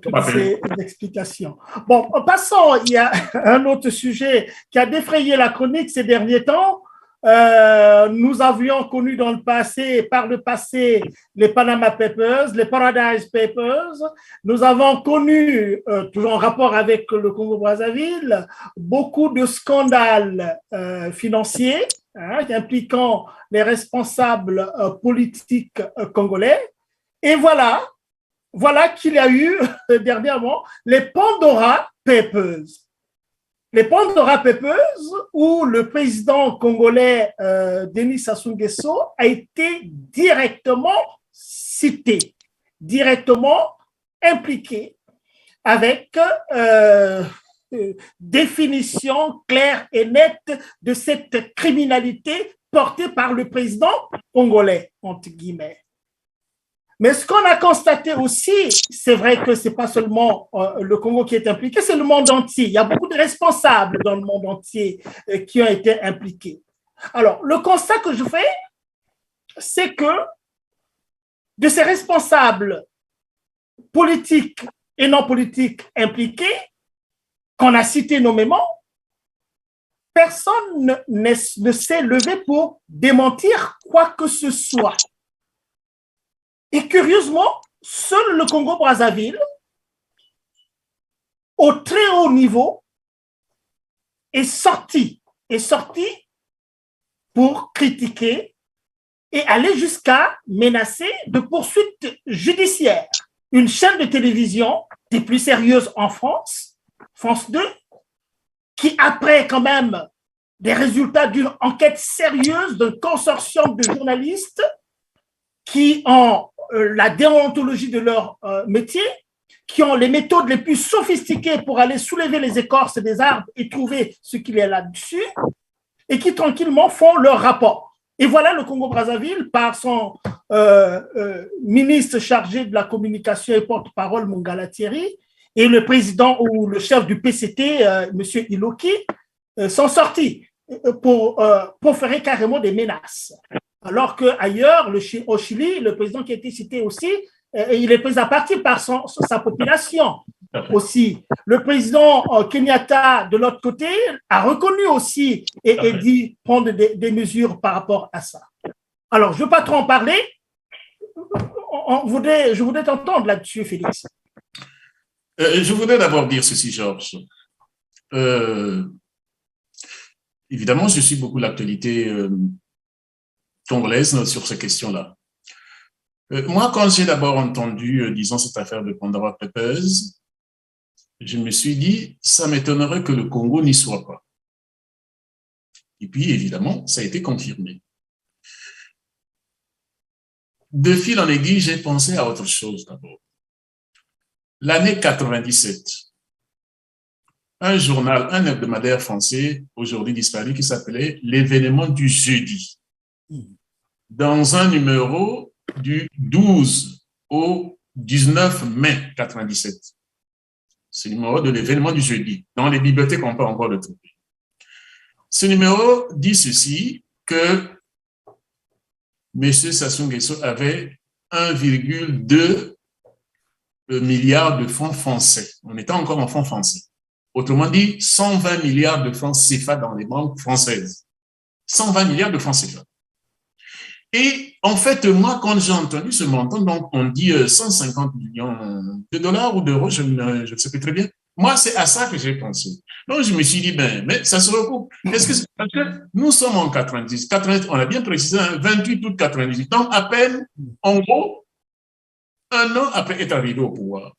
toutes ces explications. Bon, passons, il y a un autre sujet qui a défrayé la chronique ces derniers temps. Nous avions connu par le passé, les Panama Papers, les Paradise Papers. Nous avons connu, toujours en rapport avec le Congo-Brazzaville, beaucoup de scandales financiers impliquant les responsables politiques congolais. Et voilà qu'il y a eu dernièrement les Pandora Papers. Les Pandora Papers, où le président congolais Denis Sassou Nguesso a été directement cité, directement impliqué, avec définition claire et nette de cette criminalité portée par le président congolais, entre guillemets. Mais ce qu'on a constaté aussi, c'est vrai que ce n'est pas seulement le Congo qui est impliqué, c'est le monde entier. Il y a beaucoup de responsables dans le monde entier qui ont été impliqués. Alors, le constat que je fais, c'est que de ces responsables politiques et non politiques impliqués, qu'on a cités nommément, personne ne s'est levé pour démentir quoi que ce soit. Et curieusement, seul le Congo-Brazzaville, au très haut niveau, est sorti pour critiquer et aller jusqu'à menacer de poursuites judiciaires. Une chaîne de télévision des plus sérieuses en France, France 2, qui après quand même des résultats d'une enquête sérieuse d'un consortium de journalistes qui ont la déontologie de leur métier, qui ont les méthodes les plus sophistiquées pour aller soulever les écorces des arbres et trouver ce qu'il y a là-dessus, et qui tranquillement font leur rapport. Et voilà le Congo-Brazzaville, par son ministre chargé de la communication et porte-parole, Mongala Thierry, et le président ou le chef du PCT, M. Iloki, sont sortis pour proférer carrément des menaces. Alors qu'ailleurs, au Chili, le président qui a été cité aussi, il est pris à partie par sa population aussi. Le président Kenyatta, de l'autre côté, a reconnu aussi et dit prendre des mesures par rapport à ça. Alors, je ne veux pas trop en parler. je voudrais t'entendre là-dessus, Félix. Je voudrais d'abord dire ceci, Georges. Évidemment, je suis beaucoup l'actualité congolaise sur ces questions-là. Moi, quand j'ai d'abord entendu, disons, cette affaire de Pandora Papers, je me suis dit, ça m'étonnerait que le Congo n'y soit pas. Et puis, évidemment, ça a été confirmé. De fil en aiguille, j'ai pensé à autre chose d'abord. L'année 97, un journal, un hebdomadaire français, aujourd'hui disparu, qui s'appelait L'événement du jeudi. Dans un numéro du 12 au 19 mai 97. C'est le numéro de l'événement du jeudi. Dans les bibliothèques, on peut encore le trouver. Ce numéro dit ceci, que M. Sassou Nguesso avait 1,2 milliard de francs français. On était encore en francs français. Autrement dit, 120 milliards de francs CFA dans les banques françaises. 120 milliards de francs CFA. Et en fait, moi, quand j'ai entendu ce montant, donc on dit 150 millions de dollars ou d'euros, je ne sais plus très bien. Moi, c'est à ça que j'ai pensé. Donc, je me suis dit, mais ça se recoupe. Est-ce que c'est parce que nous sommes en 90, on a bien précisé, 28 août 98, donc à peine, en gros, un an après être arrivé au pouvoir.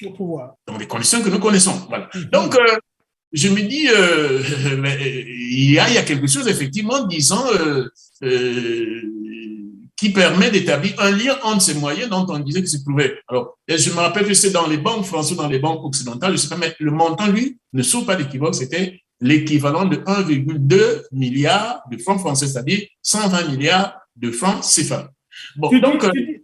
Dans les conditions que nous connaissons. Voilà. Donc, je me dis, il y a quelque chose, effectivement, disons, qui permet d'établir un lien entre ces moyens dont on disait que se trouvaient. Alors, je me rappelle que c'est dans les banques françaises, dans les banques occidentales, je ne sais pas, mais le montant, lui, ne souffre pas d'équivoque, c'était l'équivalent de 1,2 milliard de francs français, c'est-à-dire 120 milliards de francs CFA. Bon,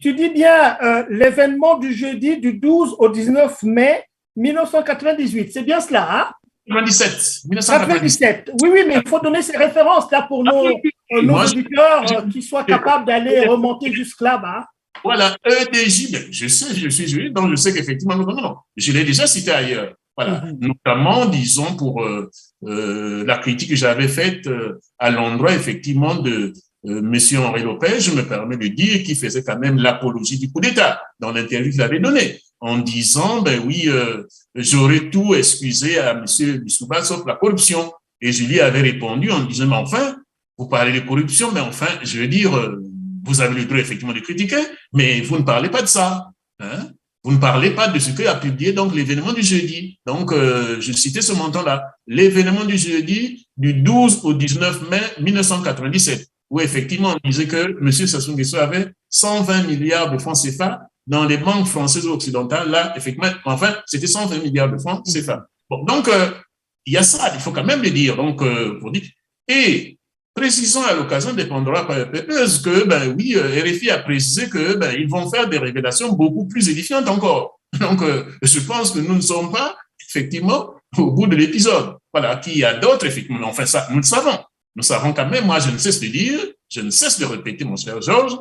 tu dis bien l'événement du jeudi du 12 au 19 mai 1998, c'est bien cela, hein? 1997. Oui, mais il faut donner ces références là pour nos auditeurs qui soient capables d'aller remonter jusque là-bas. Voilà, EDJ, je sais, je suis juriste, donc je sais qu'effectivement, non, je l'ai déjà cité ailleurs. Voilà, notamment, disons, pour la critique que j'avais faite à l'endroit, effectivement, de Monsieur Henri Lopez, je me permets de dire qu'il faisait quand même l'apologie du coup d'État dans l'interview qu'il avait donnée, en disant, ben oui, j'aurais tout excusé à Monsieur Bissouba sauf la corruption. Et je lui avais répondu en disant, mais enfin, vous parlez de corruption, mais enfin, je veux dire, vous avez le droit effectivement de critiquer, mais vous ne parlez pas de ça. Hein? Vous ne parlez pas de ce qu'a publié donc l'événement du jeudi. Donc, je citais ce montant-là. L'événement du jeudi du 12 au 19 mai 1997, où effectivement on disait que M. Sassou Nguesso avait 120 milliards de francs CFA dans les banques françaises ou occidentales. Là, effectivement, enfin, c'était 120 milliards de francs CFA. Bon, donc, il y a ça, il faut quand même le dire. Donc, pour dire. Et précisons à l'occasion des Pandora Papers que, ben oui, RFI a précisé que, ben, ils vont faire des révélations beaucoup plus édifiantes encore. Donc, je pense que nous ne sommes pas, effectivement, au bout de l'épisode. Voilà, qu'il y a d'autres, effectivement. Enfin, ça, nous le savons. Nous savons quand même, moi, je ne cesse de dire, je ne cesse de répéter, mon cher Georges,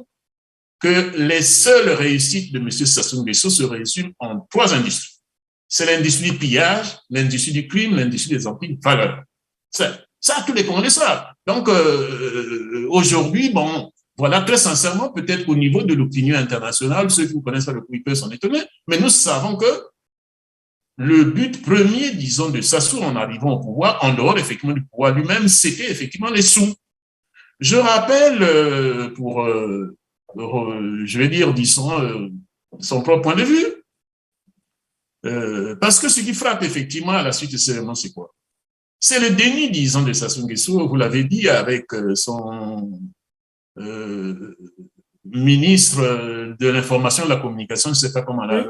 que les seules réussites de M. Sassou Nguesso se résument en 3 industries. C'est l'industrie du pillage, l'industrie du crime, l'industrie des empires de valeur. Ça, tous les Congolais savent. Donc, aujourd'hui, bon, voilà, très sincèrement, peut-être qu'au niveau de l'opinion internationale, ceux qui ne connaissent pas le coup, ils peuvent s'en étonner, mais nous savons que le but premier, disons, de Sassou en arrivant au pouvoir, en dehors effectivement du pouvoir lui-même, c'était effectivement les sous. Je rappelle, pour, je vais dire, disons, son propre point de vue, parce que ce qui frappe effectivement à la suite de ces événements, c'est quoi? C'est le déni, disons, de Sassou Nguesso, vous l'avez dit, avec son ministre de l'information et de la communication, je ne sais pas comment on l'appelle.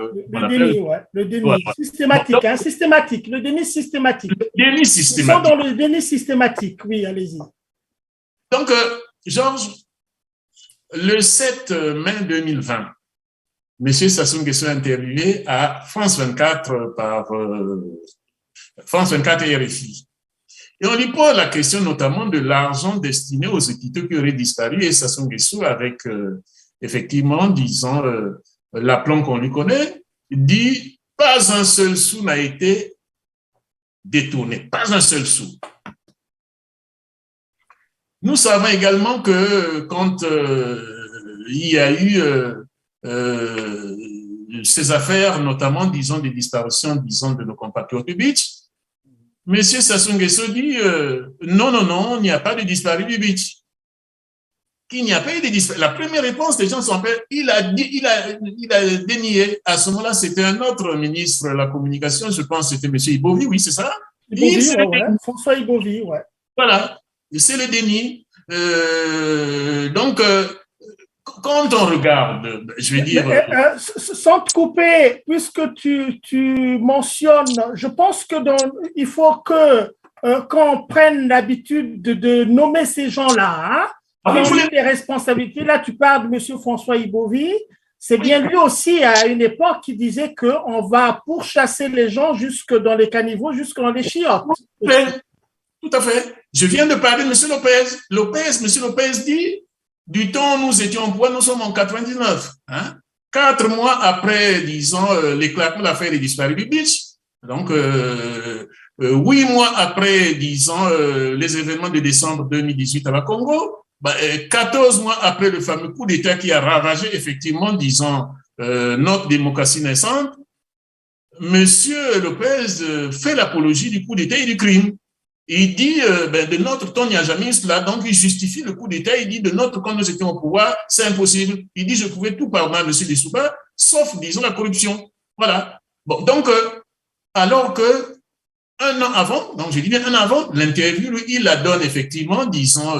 Le déni, ouais, systématique, donc, hein, systématique, le déni systématique. Le déni systématique. Ils sont dans le déni systématique, oui, allez-y. Donc, Georges, le 7 mai 2020, M. Sassou Nguesso est interviewé à France 24 par France 24 et RFI. Et on lui pose la question notamment de l'argent destiné aux hôpitaux qui auraient disparu, et Sassou Nguesso, avec effectivement, disons, l'aplomb qu'on lui connaît, dit « Pas un seul sou n'a été détourné, pas un seul sou ». Nous savons également que quand il y a eu ces affaires, notamment, disons, des disparitions, disons, de nos compatriotes du Beach. Monsieur Sassou Nguesso dit non, il n'y a pas de disparu du Beach. Qu'il n'y a pas eu de disparu. La première réponse des gens sont faits, il a dénié. À ce moment-là, c'était un autre ministre de la communication, je pense que c'était monsieur Ibovi, oui, c'est ça? Ibovi, François Ibovi, ouais. Voilà, c'est le déni. Donc, quand on regarde, je vais dire… sans te couper, puisque tu mentionnes, je pense que il faut que qu'on prenne l'habitude de nommer ces gens-là, qui ont eu des responsabilités. Là, tu parles de M. François Ibovi. C'est bien lui aussi, à une époque, qui disait qu'on va pourchasser les gens jusque dans les caniveaux, jusque dans les chiottes. Tout à fait. Je viens de parler de M. Lopez. M. Lopez dit, du temps où nous étions au pouvoir, nous sommes en 99. 4 mois après, disons, l'éclatement de l'affaire des disparus du Beach. Donc, 8 mois après, disons, les événements de décembre 2018 à la Congo, 14 mois après le fameux coup d'État qui a ravagé, effectivement, disons, notre démocratie naissante, M. Lopez fait l'apologie du coup d'État et du crime. Il dit, de notre temps, il n'y a jamais eu cela. Donc, il justifie le coup d'État. Il dit, de notre temps, nous étions au pouvoir, c'est impossible. Il dit, je pouvais tout pardonner à M. Lissouba, sauf, disons, la corruption. Voilà. Bon, donc, alors que, un an avant, donc j'ai dit bien un an avant, l'interview, lui, il la donne effectivement, disons,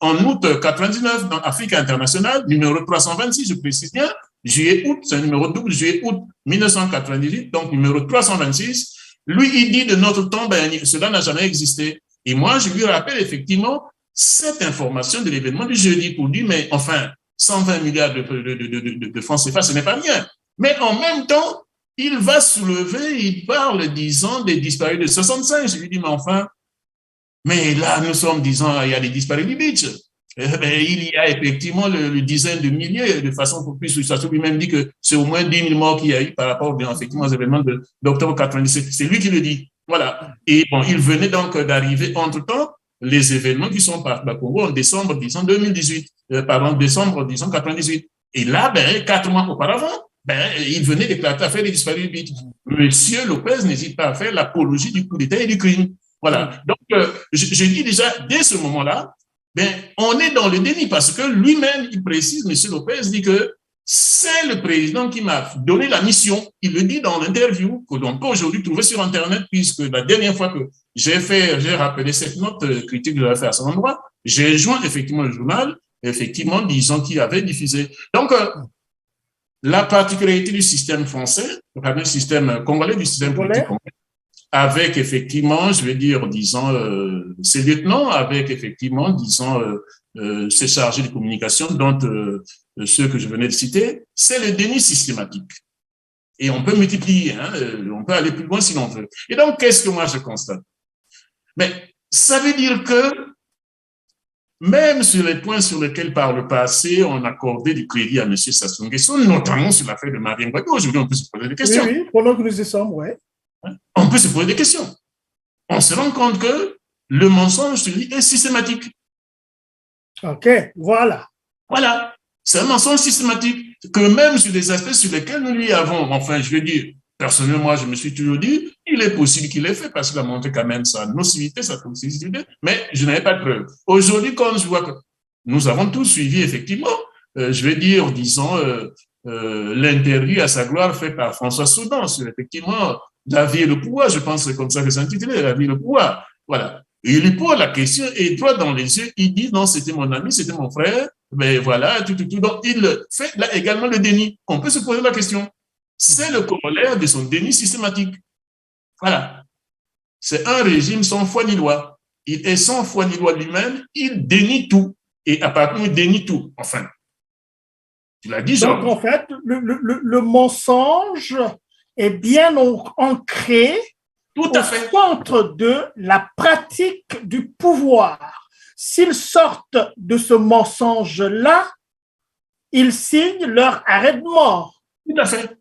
en août 99, dans Afrique internationale, numéro 326, je précise bien, juillet-août, c'est un numéro double, juillet-août 1998, donc numéro 326. Lui, il dit de notre temps, cela n'a jamais existé. Et moi, je lui rappelle effectivement cette information de l'événement du jeudi pour dire, mais enfin, 120 milliards de francs CFA, ce n'est pas rien. Mais en même temps, il va soulever, il parle, disons, des disparus de 65. Je lui dis, mais enfin, mais là, nous sommes, disons, il y a des disparus du Beach. Il y a effectivement le dizaine de milliers, de façon pour plus, Sassou lui-même dit que c'est au moins 10 000 morts qu'il y a eu par rapport, effectivement, aux événements d'octobre 97. C'est lui qui le dit. Voilà. Et bon, il venait donc d'arriver, entre-temps, les événements qui sont par Congo en décembre, disons, 2018, décembre, disons, 98. Et là, 4 mois auparavant, il venait d'éclater l'affaire des disparus du Beach. Monsieur Lopez n'hésite pas à faire l'apologie du coup d'État et du crime. Voilà. Donc, je dis déjà, dès ce moment-là, on est dans le déni parce que lui-même, il précise, M. Lopez dit que c'est le président qui m'a donné la mission. Il le dit dans l'interview que l'on peut aujourd'hui trouver sur Internet, puisque la dernière fois que j'ai rappelé cette note critique de l'affaire à son endroit, j'ai joint effectivement le journal, effectivement, disant qu'il avait diffusé. Donc, la particularité du système français, le système congolais, du système politique congolais, avec effectivement, je vais dire, disons, ces lieutenants, avec effectivement, disons, ces chargés de communication, dont ceux que je venais de citer, c'est le déni systématique. Et on peut multiplier, on peut aller plus loin si l'on veut. Et donc, qu'est-ce que moi je constate? Mais ça veut dire que même sur les points sur lesquels, par le passé, on accordait du crédit à M. Sassou Nguesso, notamment sur l'affaire de Marien Gbagbo, aujourd'hui, on peut se poser des questions. Oui, pendant que nous y sommes, ouais. On peut se poser des questions. On se rend compte que le mensonge sur lui est systématique. OK, voilà. Voilà. C'est un mensonge systématique que même sur des aspects sur lesquels nous lui avons, enfin, je veux dire, personnellement, moi, je me suis toujours dit, il est possible qu'il l'ait fait parce qu'il a montré quand même sa nocivité, sa toxicité, mais je n'avais pas de preuve. Aujourd'hui, quand je vois que nous avons tous suivi, effectivement, je vais dire, disons, l'interview à sa gloire faite par François Soudan sur, effectivement, la vie et le pouvoir, je pense que c'est comme ça que c'est intitulé, la vie et le pouvoir. Voilà. Et il lui pose la question et droit dans les yeux, il dit non, c'était mon ami, c'était mon frère, mais voilà, tout. Donc, il fait là également le déni. On peut se poser la question. C'est le corollaire de son déni systématique. Voilà. C'est un régime sans foi ni loi. Il est sans foi ni loi lui-même, il dénie tout. Et à partir il dénie tout. Enfin, tu l'as dit, Jean. Donc, en fait, le mensonge est bien ancré tout à fait. au centre de la pratique du pouvoir. S'ils sortent de ce mensonge-là, ils signent leur arrêt de mort. Tout à fait.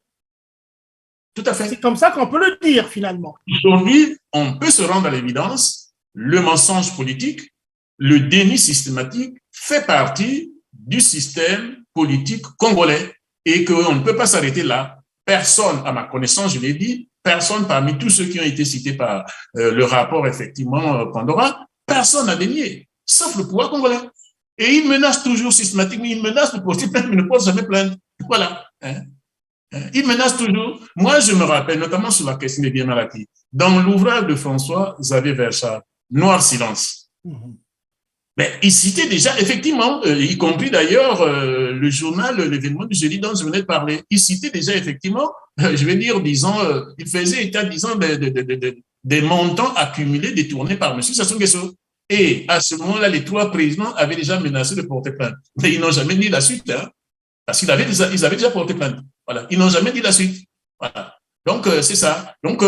Tout à fait. C'est comme ça qu'on peut le dire, finalement. Aujourd'hui, on peut se rendre à l'évidence, le mensonge politique, le déni systématique fait partie du système politique congolais. et qu'on ne peut pas s'arrêter là. Personne, à ma connaissance, je l'ai dit, personne parmi tous ceux qui ont été cités par le rapport, effectivement, Pandora, personne n'a dénié, sauf le pouvoir congolais. Et il menace toujours systématiquement, il menace de porter plainte, mais ne porte jamais plainte. Voilà. Il menace toujours. Moi, je me rappelle, notamment sur la question des biens mal acquis, dans l'ouvrage de François Xavier Verschard, Noir Silence. Mais il citait déjà, effectivement, y compris d'ailleurs le journal, l'événement du jeudi dont je venais de parler, il citait déjà, effectivement, je vais dire, disons, il faisait état, disons, des montants accumulés, détournés par M. Sassou Nguesso. Et à ce moment-là, les 3 présidents avaient déjà menacé de porter plainte. Mais ils n'ont jamais dit la suite, hein, parce qu'ils avaient déjà porté plainte. Voilà. Ils n'ont jamais dit la suite. Voilà. Donc, c'est ça. Donc,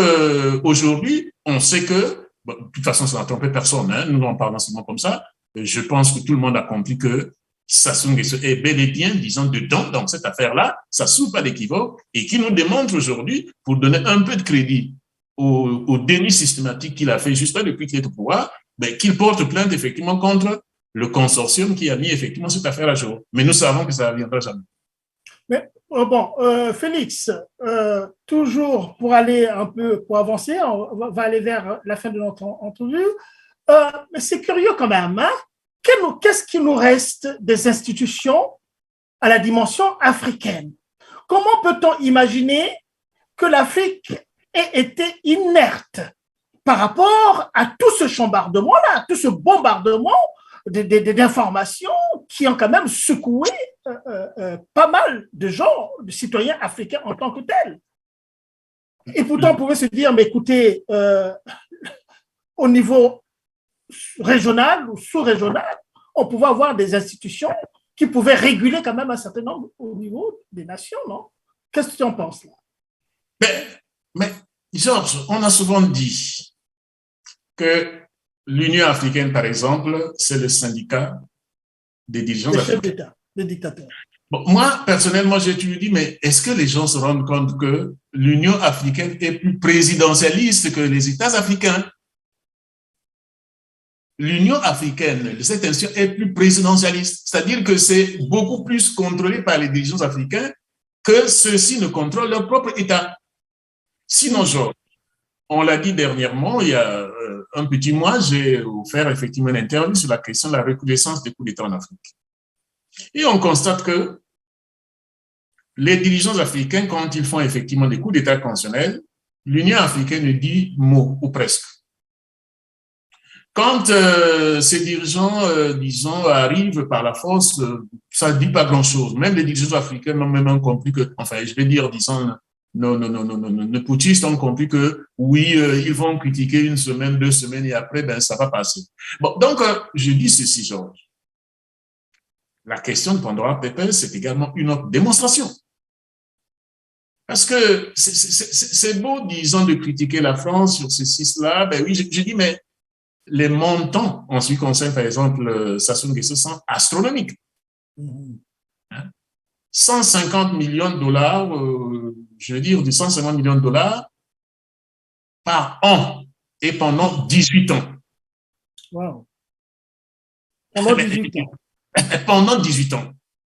aujourd'hui, on sait que, bon, de toute façon, ça n'a trompé personne, hein, nous en parlons seulement comme ça. Je pense que tout le monde a compris que Sassou Nguesso est bel et bien, disons, dedans, dans cette affaire-là, ça souffre pas d'équivoque, et qui nous démontre aujourd'hui, pour donner un peu de crédit au déni systématique qu'il a fait juste depuis qu'il est au pouvoir, ben, qu'il porte plainte, effectivement, contre le consortium qui a mis, effectivement, cette affaire à jour. Mais nous savons que ça ne viendra jamais. Mais bon, Félix, toujours pour aller un peu, pour avancer, on va aller vers la fin de notre entrevue. Mais c'est curieux quand même, hein? Qu'est-ce qui nous reste des institutions à la dimension africaine? Comment peut-on imaginer que l'Afrique ait été inerte par rapport à tout ce chambardement-là, tout ce bombardement d'informations qui ont quand même secoué pas mal de gens, de citoyens africains en tant que tels? Et pourtant, on pouvait se dire, mais écoutez, au niveau régional ou sous-régional, on pouvait avoir des institutions qui pouvaient réguler quand même un certain nombre au niveau des nations, non? Qu'est-ce que tu en penses là? Mais Georges, on a souvent dit que l'Union africaine, par exemple, c'est le syndicat des dirigeants africains. Des chefs d'État, des dictateurs. Bon, moi, personnellement, j'ai toujours dit, mais est-ce que les gens se rendent compte que l'Union africaine est plus présidentialiste que les États africains? L'Union africaine, cette institution est plus présidentialiste, c'est-à-dire que c'est beaucoup plus contrôlé par les dirigeants africains que ceux-ci ne contrôlent leur propre État. Sinon, genre, on l'a dit dernièrement, il y a un petit mois, j'ai offert effectivement une interview sur la question de la recrudescence des coups d'État en Afrique. Et on constate que les dirigeants africains, quand ils font effectivement des coups d'État conventionnels, l'Union africaine ne dit mot, ou presque. Quand ces dirigeants, disons, arrivent par la force, ça ne dit pas grand-chose. Même les dirigeants africains n'ont même compris que, enfin, je vais dire, disons, nos putschistes ont compris que, oui, ils vont critiquer 1 semaine, 2 semaines, et après, ben, ça va passer. Bon, donc, je dis ceci, Georges. La question de Pandora Papers, c'est également une autre démonstration. Parce que c'est beau, disons, de critiquer la France sur ceci, cela. Ben oui, je dis, mais les montants, en ce qui concerne, par exemple, Sassou Nguesso, sont astronomiques. 150 millions de dollars, je veux dire, de 150 millions de dollars par an et pendant 18 ans. Wow. Pendant 18 ans. Pendant 18 ans.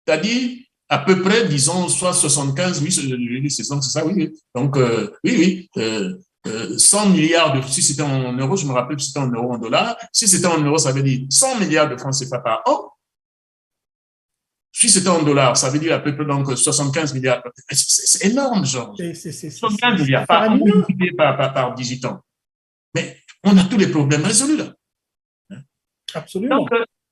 C'est-à-dire, à peu près, disons, soit 75, oui, c'est ça, oui. Donc, oui. 100 milliards de, si c'était en euros, je me rappelle si c'était en euros, en dollars. Si c'était en euros, ça veut dire 100 milliards de francs CFA par an. Si c'était en dollars, ça veut dire à peu près donc 75 milliards. C'est énorme, genre. 75 milliards par an multiplié par 18 ans. Mais on a tous les problèmes résolus là. Absolument. Donc,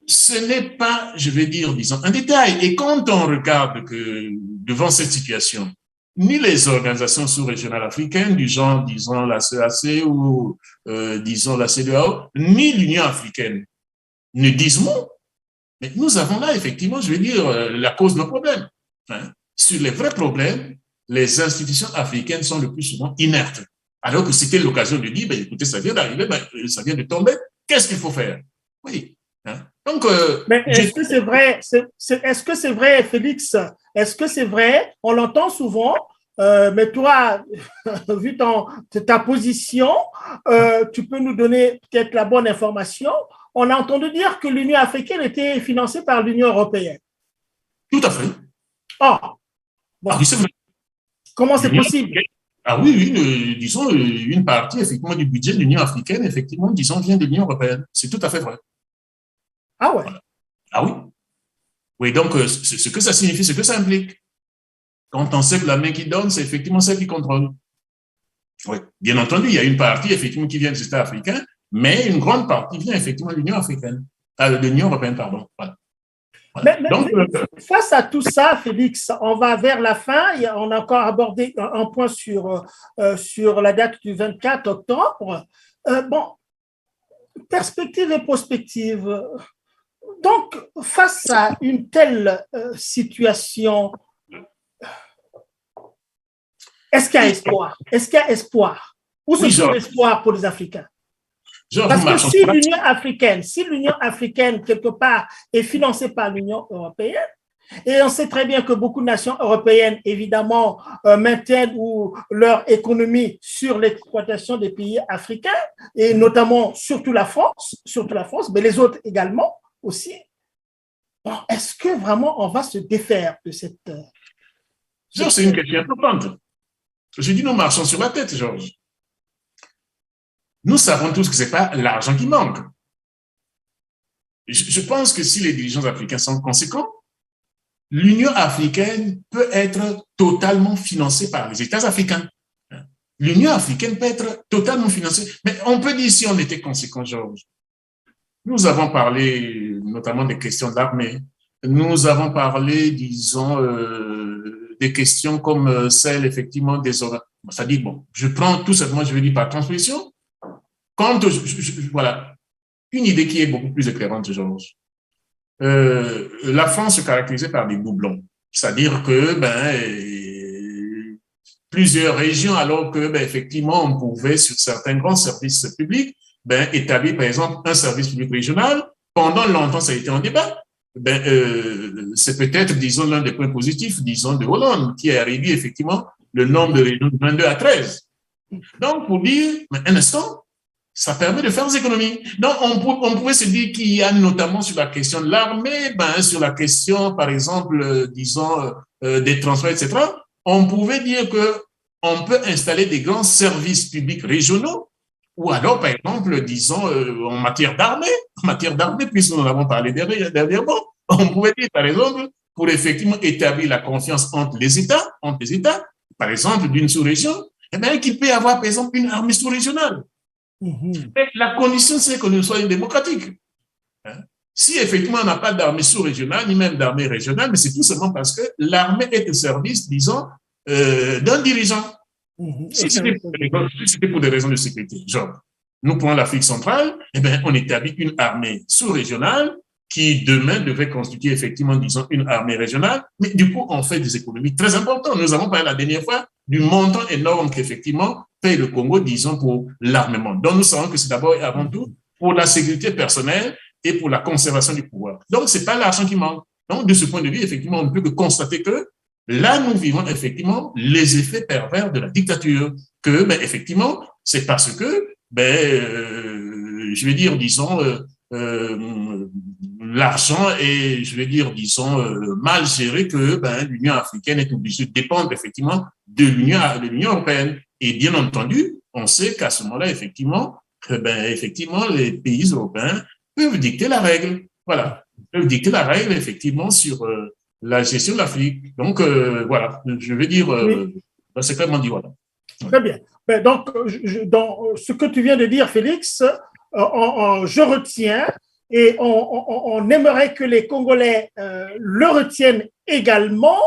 ce n'est pas, je vais dire, disons, un détail. Et quand on regarde que devant cette situation, ni les organisations sous-régionales africaines, du genre, disons, la CEAC ou, disons, la CEDEAO, ni l'Union africaine ne disent mot. Mais nous avons là, effectivement, je vais dire, la cause de nos problèmes. Hein. Sur les vrais problèmes, les institutions africaines sont le plus souvent inertes. Alors que c'était l'occasion de dire, ben, écoutez, ça vient d'arriver, ben, ça vient de tomber, qu'est-ce qu'il faut faire? Oui. Hein. Donc, mais est-ce que c'est vrai, est-ce que c'est vrai, Félix? Est-ce que c'est vrai? On l'entend souvent, mais toi, vu ta position, tu peux nous donner peut-être la bonne information. On a entendu dire que l'Union africaine était financée par l'Union européenne. Tout à fait. Or, Bon. Ah oui, c'est vrai. Comment c'est possible? Ah oui, disons, une partie, effectivement, du budget de l'Union africaine, effectivement, disons, vient de l'Union européenne. C'est tout à fait vrai. Ah ouais. Voilà. Ah oui. Oui, donc, ce que ça signifie, ce que ça implique. Quand on sait que la main qui donne, c'est effectivement celle qui contrôle. Oui. Bien entendu, il y a une partie, effectivement, qui vient des États africains, mais une grande partie vient, effectivement, de l'Union africaine. De l'Union européenne, pardon. Voilà. Voilà. Donc, face à tout ça, Félix, on va vers la fin. On a encore abordé un point sur la date du 24 octobre. Bon, perspective et prospective. Donc, face à une telle situation, est-ce qu'il y a espoir? Est-ce qu'il y a espoir? Où se trouve l'espoir pour les Africains? Parce que si l'Union africaine, quelque part, est financée par l'Union européenne, et on sait très bien que beaucoup de nations européennes, évidemment, maintiennent leur économie sur l'exploitation des pays africains, et notamment surtout la France, mais les autres également aussi. Bon, est-ce que vraiment on va se défaire de cette... Georges, c'est une question importante. Je dis, nous marchons sur la tête, Georges. Nous savons tous que ce n'est pas l'argent qui manque. Je pense que si les dirigeants africains sont conséquents, l'Union africaine peut être totalement financée par les États africains. L'Union africaine peut être totalement financée. Mais on peut dire si on était conséquent, Georges. Nous avons parlé notamment des questions de l'armée. Nous avons parlé, disons, des questions comme celle, effectivement, des organes. C'est-à-dire, bon, je prends tout simplement, je vais dire par transposition, quand voilà, une idée qui est beaucoup plus éclairante, Georges. La France se caractérisait par des doublons. C'est-à-dire que, plusieurs régions, alors que, effectivement, on pouvait, sur certains grands services publics, établir, par exemple, un service public régional. Pendant longtemps, ça a été en débat. C'est peut-être, disons, l'un des points positifs, disons, de Hollande, qui a réduit, effectivement, le nombre de régions de 22 à 13. Donc, pour dire, un instant, ça permet de faire des économies. Donc, on pouvait se dire qu'il y a notamment sur la question de l'armée, sur la question, par exemple, disons, des transports, etc., on pouvait dire qu'on peut installer des grands services publics régionaux, ou alors, par exemple, disons, en matière d'armée, puisque nous en avons parlé dernièrement, on pouvait dire, par exemple, pour effectivement établir la confiance entre les États, par exemple, d'une sous-région, qu'il peut y avoir, par exemple, une armée sous-régionale. Mais la condition, c'est que nous soyons démocratiques. Si effectivement on n'a pas d'armée sous-régionale, ni même d'armée régionale, mais c'est tout simplement parce que l'armée est au service, disons, d'un dirigeant. Si c'était pour des raisons de sécurité, genre, nous prenons l'Afrique centrale, on établit une armée sous-régionale qui demain devrait constituer effectivement, disons, une armée régionale, mais du coup, on fait des économies très importantes. Nous avons parlé la dernière fois du montant énorme qu'effectivement paye le Congo, disons, pour l'armement. Donc, nous savons que c'est d'abord et avant tout pour la sécurité personnelle et pour la conservation du pouvoir. Donc, ce n'est pas l'argent qui manque. Donc, de ce point de vue, effectivement, on ne peut que constater que là, nous vivons effectivement les effets pervers de la dictature, que, effectivement, c'est parce que, je vais dire, disons, l'argent est, je vais dire, disons, mal géré que l'Union africaine est obligée de dépendre effectivement de l'Union européenne. Et bien entendu, on sait qu'à ce moment-là, effectivement, effectivement, les pays européens peuvent dicter la règle. Voilà, peuvent dicter la règle, effectivement, sur la gestion de l'Afrique. Donc, voilà, je vais dire, c'est clairement dit, voilà. Très bien. Donc, dans ce que tu viens de dire, Félix, je retiens et on aimerait que les Congolais le retiennent également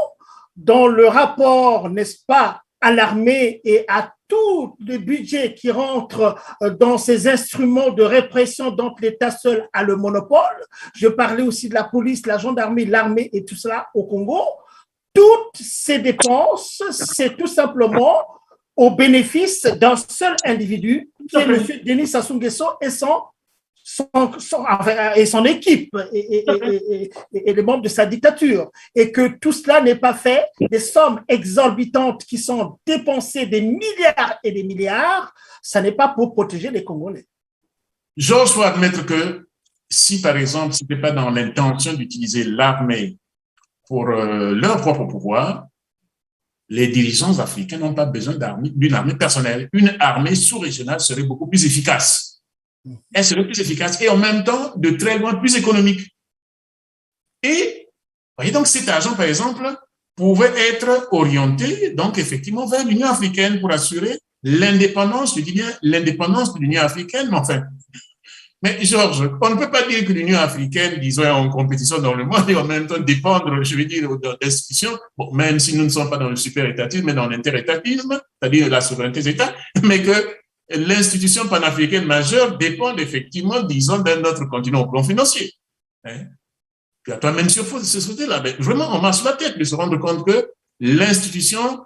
dans le rapport, n'est-ce pas, à l'armée et à tout le budget qui rentre dans ces instruments de répression dont l'État seul a le monopole. Je parlais aussi de la police, la gendarmerie, l'armée et tout cela au Congo. Toutes ces dépenses, c'est tout simplement au bénéfice d'un seul individu, qui est M. Denis Sassou Nguesso et son équipe et les membres de sa dictature. Et que tout cela n'est pas fait, des sommes exorbitantes qui sont dépensées, des milliards et des milliards, ça n'est pas pour protéger les Congolais. Georges, il faut admettre que si, par exemple, ce n'était pas dans l'intention d'utiliser l'armée pour leur propre pouvoir, les dirigeants africains n'ont pas besoin d'une armée personnelle. Une armée sous-régionale serait beaucoup plus efficace. Elle serait plus efficace et en même temps, de très loin, plus économique. Et, voyez, donc cet argent, par exemple, pouvait être orienté, donc effectivement, vers l'Union africaine pour assurer l'indépendance, je dis bien l'indépendance de l'Union africaine, mais enfin. Mais Georges, on ne peut pas dire que l'Union africaine, disons, est en compétition dans le monde et en même temps dépendre, je veux dire, d'institutions, bon, même si nous ne sommes pas dans le super-étatisme, mais dans l'inter-étatisme, c'est-à-dire la souveraineté des États, mais que l'institution panafricaine majeure dépend effectivement, disons, d'un autre continent au plan financier. Hein? Puis à toi-même sur ce côté-là, mais vraiment, on marche la tête de se rendre compte que l'institution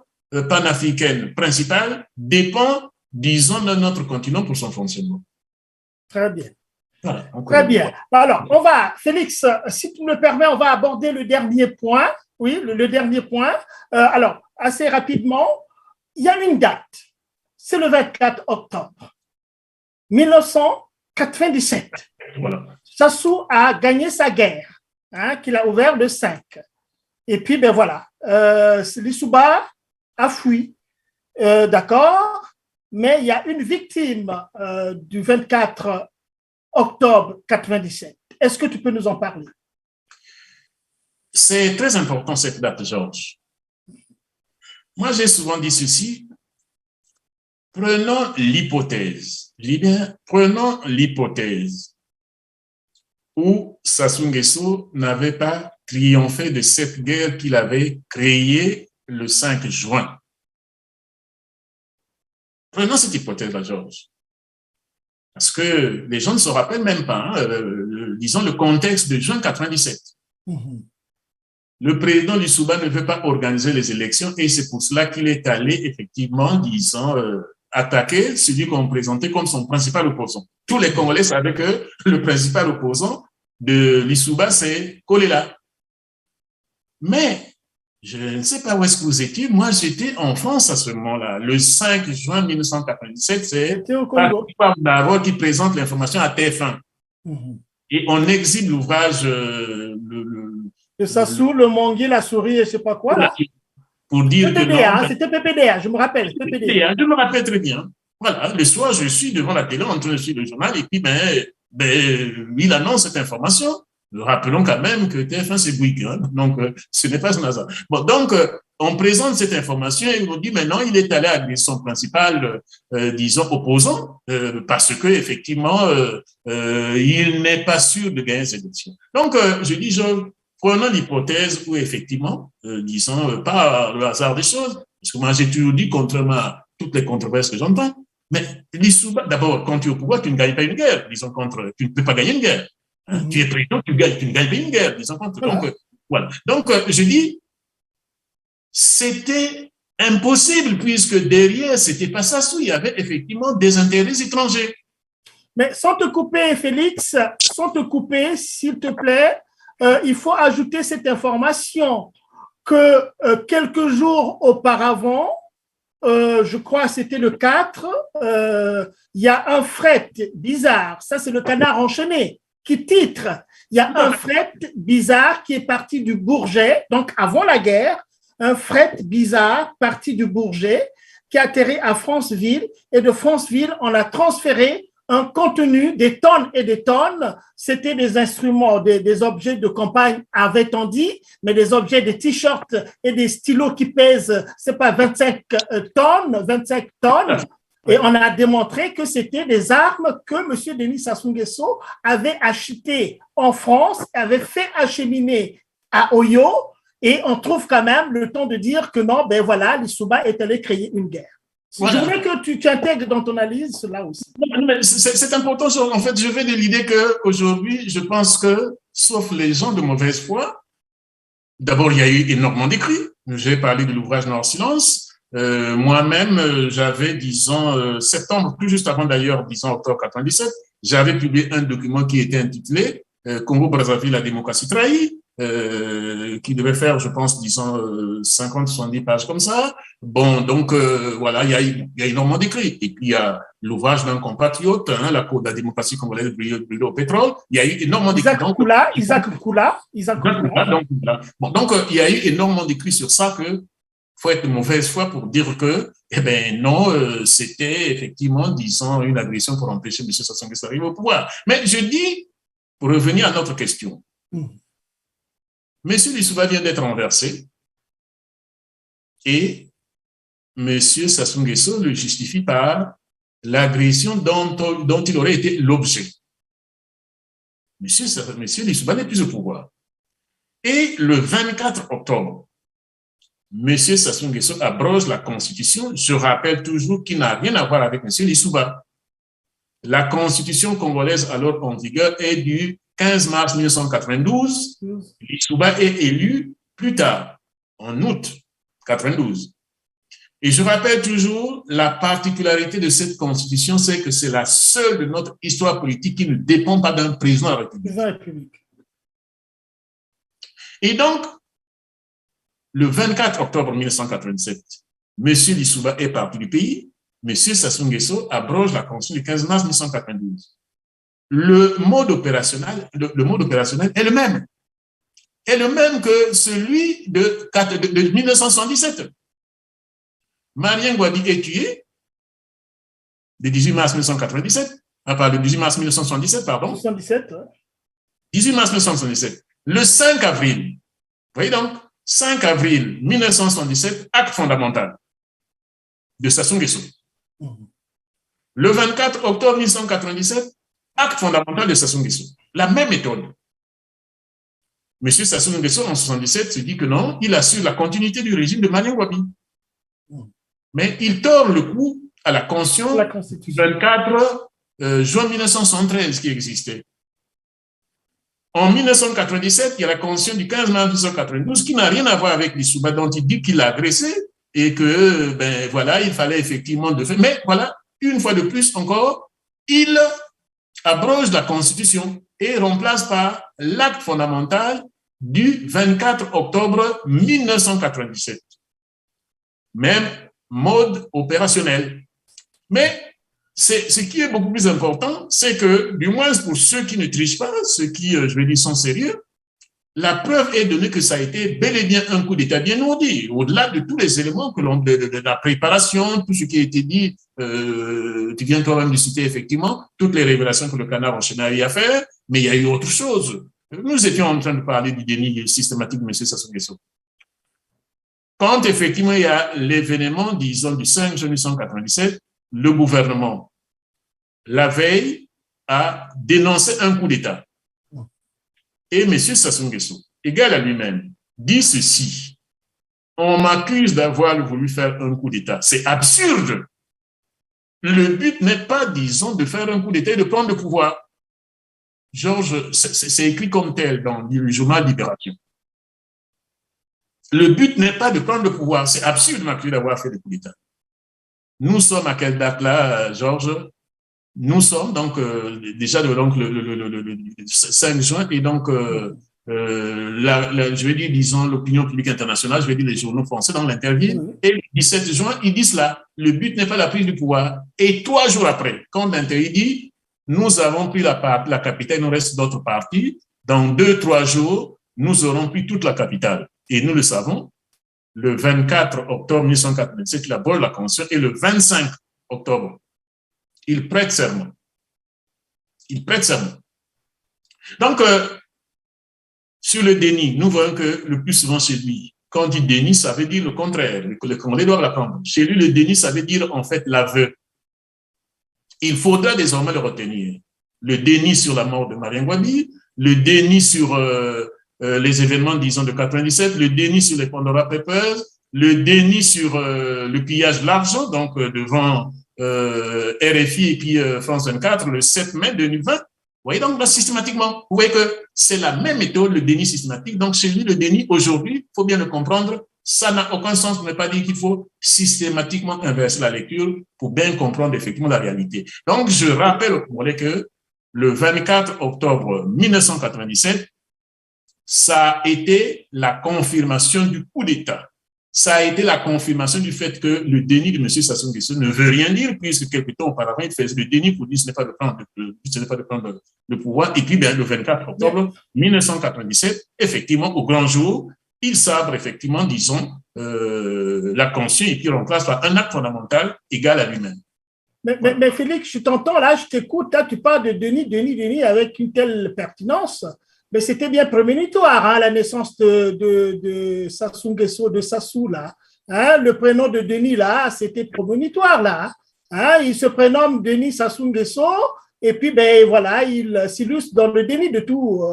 panafricaine principale dépend, disons, d'un autre continent pour son fonctionnement. Très bien. Voilà, très bien. Alors, Félix, si tu me le permets, on va aborder le dernier point. Oui, le dernier point. Alors, assez rapidement, il y a une date. C'est le 24 octobre 1997. Voilà. Sassou a gagné sa guerre, qu'il a ouvert le 5. Et puis, ben voilà, Lissouba a fui, d'accord, mais il y a une victime du 24 octobre 97. Est-ce que tu peux nous en parler? C'est très important cette date, Georges. Moi, j'ai souvent dit ceci. Prenons l'hypothèse, je dis bien, prenons l'hypothèse où Sassou Nguesso n'avait pas triomphé de cette guerre qu'il avait créée le 5 juin. Prenons cette hypothèse-là, Georges. Parce que les gens ne se rappellent même pas, disons, le contexte de juin 97. Mm-hmm. Le président Lissouba ne veut pas organiser les élections et c'est pour cela qu'il est allé, effectivement, disons, attaquer celui qu'on présentait comme son principal opposant. Tous les Congolais savaient que le principal opposant de Lissouba, c'est Kolela. Mais je ne sais pas où est-ce que vous étiez. Moi, j'étais en France à ce moment-là. Le 5 juin 1997, c'est Patrick qui présente l'information à TF1. Mm-hmm. Et on exhibe l'ouvrage de Sassou, le Mongui, la souris, je ne sais pas quoi. Là. Pour dire PPDA, que c'était PPDA, je me rappelle. PPDA, je me rappelle très bien. Voilà, le soir, je suis devant la télé en train de suivre le journal et puis, il annonce cette information. Rappelons quand même que TF1, c'est Bouygues, hein, donc ce n'est pas un hasard. Bon, donc, on présente cette information et on dit maintenant, il est allé à son principal, disons, opposant, parce que effectivement, il n'est pas sûr de gagner cette élection. Donc, je dis, prenons l'hypothèse où effectivement, disons, pas le hasard des choses, parce que moi, j'ai toujours dit, contrairement à toutes les controverses que j'entends, mais d'abord, quand tu es au pouvoir, tu ne gagnes pas une guerre, disons, tu ne peux pas gagner une guerre. Mmh. Tu es président, tu ne gagnes pas une guerre, disons. Voilà. Donc, voilà. Donc, je dis, c'était impossible puisque derrière, c'était pas Sassou, il y avait effectivement des intérêts étrangers. Mais sans te couper, Félix, sans te couper, s'il te plaît, il faut ajouter cette information que quelques jours auparavant, je crois que c'était le 4, il y a un fret bizarre, ça c'est le Canard enchaîné, qui titre, il y a un fret bizarre qui est parti du Bourget, donc avant la guerre, un fret bizarre parti du Bourget qui a atterri à Franceville et de Franceville, on a transféré un contenu, des tonnes et des tonnes, c'était des instruments, des objets de campagne, avait-on dit, mais des objets, des t-shirts et des stylos qui pèsent, c'est pas 25 tonnes, et on a démontré que c'était des armes que M. Denis Sassou Nguesso avait achetées en France, avait fait acheminer à Oyo, et on trouve quand même le temps de dire que non, ben voilà, Lissouba est allé créer une guerre. Voilà. Je voulais que tu intègres dans ton analyse cela aussi. C'est important. En fait, je vais de l'idée qu'aujourd'hui, je pense que, sauf les gens de mauvaise foi, d'abord, il y a eu énormément d'écrits. J'ai parlé de l'ouvrage Noir Silence. Moi-même, j'avais, disons, septembre, plus juste avant d'ailleurs, disons, octobre 97, j'avais publié un document qui était intitulé Congo-Brazzaville, la démocratie trahie. Qui devait faire, je pense, disons, 50-70 pages comme ça. Bon, donc, voilà, il y a énormément d'écrits. Et puis, il y a l'ouvrage d'un compatriote, la Cour de la démocratie congolaise brûlée au pétrole. Il y a eu énormément d'écrits. Isaac Koula. Donc, il y a eu énormément d'écrits sur ça que faut être de mauvaise foi pour dire que, eh ben non, c'était effectivement, disons, une agression pour empêcher M. Sassou Nguesso d'arriver au pouvoir. Mais je dis, pour revenir à notre question, M. Lissouba vient d'être renversé et M. Sassou Nguesso le justifie par l'agression dont il aurait été l'objet. M. Lissouba n'est plus au pouvoir. Et le 24 octobre, M. Sassou Nguesso abroge la Constitution. Je rappelle toujours qu'il n'a rien à voir avec M. Lissouba. La Constitution congolaise alors en vigueur est du 15 mars 1992. Lissouba est élu plus tard, en août 92. Et je rappelle toujours, la particularité de cette Constitution, c'est que c'est la seule de notre histoire politique qui ne dépend pas d'un président de la République. Et donc, le 24 octobre 1987, M. Lissouba est parti du pays. M. Sassou Nguesso abroge la Constitution du 15 mars 1992. Le mode opérationnel est le même. Est le même que celui de 1977. Marien Ngouabi est tué le 18 mars 1997. Le 18 mars 1977, pardon. 77, ouais. 18 mars 1977. Le 5 avril, vous voyez donc, 5 avril 1977, acte fondamental de Sassou Nguesso. Le 24 octobre 1997, acte fondamental de Sassou Nguesso. La même méthode. M. Sassou Nguesso, en 1977, se dit que non, il assure la continuité du régime de Marien Ngouabi. Mais il tord le cou à la Constitution du 24 juin 1973 qui existait. En 1997, il y a la Constitution du 15 mars 1992 qui n'a rien à voir avec Lissouba, dont il dit qu'il l'a agressé et que, ben voilà, il fallait effectivement de faire. Mais voilà, une fois de plus encore, il abroge la Constitution et remplace par l'acte fondamental du 24 octobre 1997. Même mode opérationnel. Mais ce qui est beaucoup plus important, c'est que, du moins pour ceux qui ne trichent pas, ceux qui, je vais dire, sont sérieux, la preuve est donnée que ça a été bel et bien un coup d'État bien ourdi, au-delà de tous les éléments que l'on de la préparation, tout ce qui a été dit, tu viens toi-même de citer effectivement, toutes les révélations que le canard enchaîné a fait, mais il y a eu autre chose. Nous étions en train de parler du déni systématique de M. Sassou Nguesso. Quand effectivement il y a l'événement, disons, du 5 juin 1997, le gouvernement, la veille, a dénoncé un coup d'État. Et M. Sassou Nguesso, égal à lui-même, dit ceci: on m'accuse d'avoir voulu faire un coup d'État. C'est absurde. Le but n'est pas, disons, de faire un coup d'État et de prendre le pouvoir. Georges, c'est écrit comme tel dans le journal Libération. Le but n'est pas de prendre le pouvoir. C'est absurde de m'accuser d'avoir fait le coup d'État. Nous sommes à quelle date là, Georges? Nous sommes donc déjà donc, le 5 juin et donc je vais dire, disons, l'opinion publique internationale, je vais dire les journaux français dans l'interview, et le 17 juin, ils disent cela, le but n'est pas la prise du pouvoir. Et 3 jours après, quand l'interview dit, nous avons pris la capitale, il nous reste d'autres parties, dans 2-3 jours, nous aurons pris toute la capitale. Et nous le savons, le 24 octobre 1987, il aborde la Constitution, et le 25 octobre, il prête serment. Il prête serment. Donc, sur le déni, nous voyons que le plus souvent chez lui, quand on dit déni, ça veut dire le contraire. Les Congolais doivent l'apprendre. Chez lui, le déni, ça veut dire en fait l'aveu. Il faudra désormais le retenir. Le déni sur la mort de Marien Ngouabi, le déni sur les événements, disons, de 97, le déni sur les Pandora Papers, le déni sur le pillage de l'argent, donc devant RFI et puis France 24, le 7 mai 2020. Vous voyez donc là, systématiquement, vous voyez que c'est la même méthode, le déni systématique. Donc chez lui, le déni, aujourd'hui, il faut bien le comprendre, ça n'a aucun sens pour ne pas dire qu'il faut systématiquement inverser la lecture pour bien comprendre effectivement la réalité. Donc je rappelle au Congolais que le 24 octobre 1997, ça a été la confirmation du coup d'État. Ça a été la confirmation du fait que le déni de M. Sassou Nguesso ne veut rien dire, puisque quelque temps auparavant, il faisait le déni pour dire ce n'est pas de prendre le pouvoir. Et puis, bien, le 24 octobre 1997, effectivement, au grand jour, il sabre effectivement, disons, la conscience et puis remplace par un acte fondamental égal à lui-même. Mais Félix, je t'entends là, je t'écoute, là, tu parles de Denis avec une telle pertinence, mais c'était bien prémonitoire, hein, la naissance de Sassou Nguesso, de Sassou, là. Hein, le prénom de Denis, là, c'était prémonitoire, là. Hein, il se prénomme Denis Sassou Nguesso, et puis, ben voilà, il s'illustre dans le déni de tout.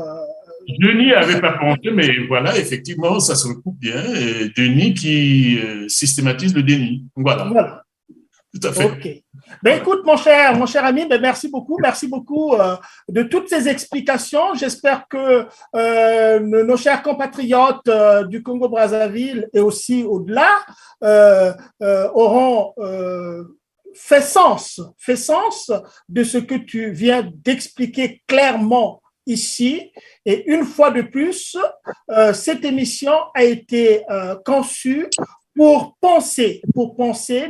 Denis n'avait pas pensé, mais voilà, effectivement, ça se recoupe bien. Et Denis qui systématise le déni. Voilà. Voilà. Tout à fait. OK. Ben, écoute, mon cher ami, ben, merci beaucoup de toutes ces explications. J'espère que nos chers compatriotes du Congo-Brazzaville et aussi au-delà auront fait sens de ce que tu viens d'expliquer clairement ici. Et une fois de plus, cette émission a été conçue pour penser,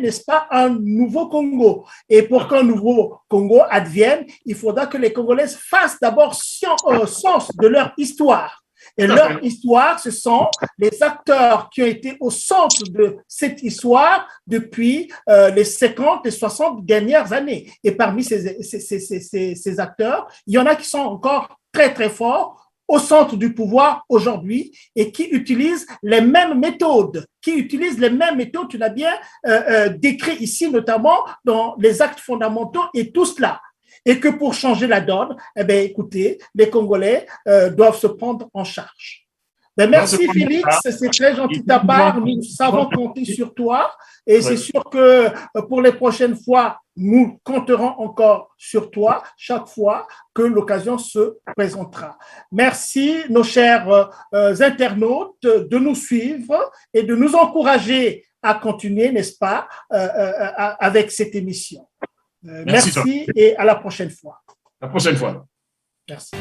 n'est-ce pas, un nouveau Congo. Et pour qu'un nouveau Congo advienne, il faudra que les Congolais fassent d'abord sens de leur histoire. Et leur histoire, ce sont les acteurs qui ont été au centre de cette histoire depuis les 50 et 60 dernières années. Et parmi ces acteurs, il y en a qui sont encore très, très forts au centre du pouvoir aujourd'hui et qui utilisent les mêmes méthodes. Tu l'as bien décrit ici, notamment dans les actes fondamentaux et tout cela. Et que pour changer la donne, eh bien, écoutez, les Congolais doivent se prendre en charge. Ben, merci Félix, c'est très gentil de ta part. Nous savons compter sur toi et c'est sûr que pour les prochaines fois, nous compterons encore sur toi chaque fois que l'occasion se présentera. Merci, nos chers internautes, de nous suivre et de nous encourager à continuer, n'est-ce pas, avec cette émission. Merci et à la prochaine fois. La prochaine fois. Merci.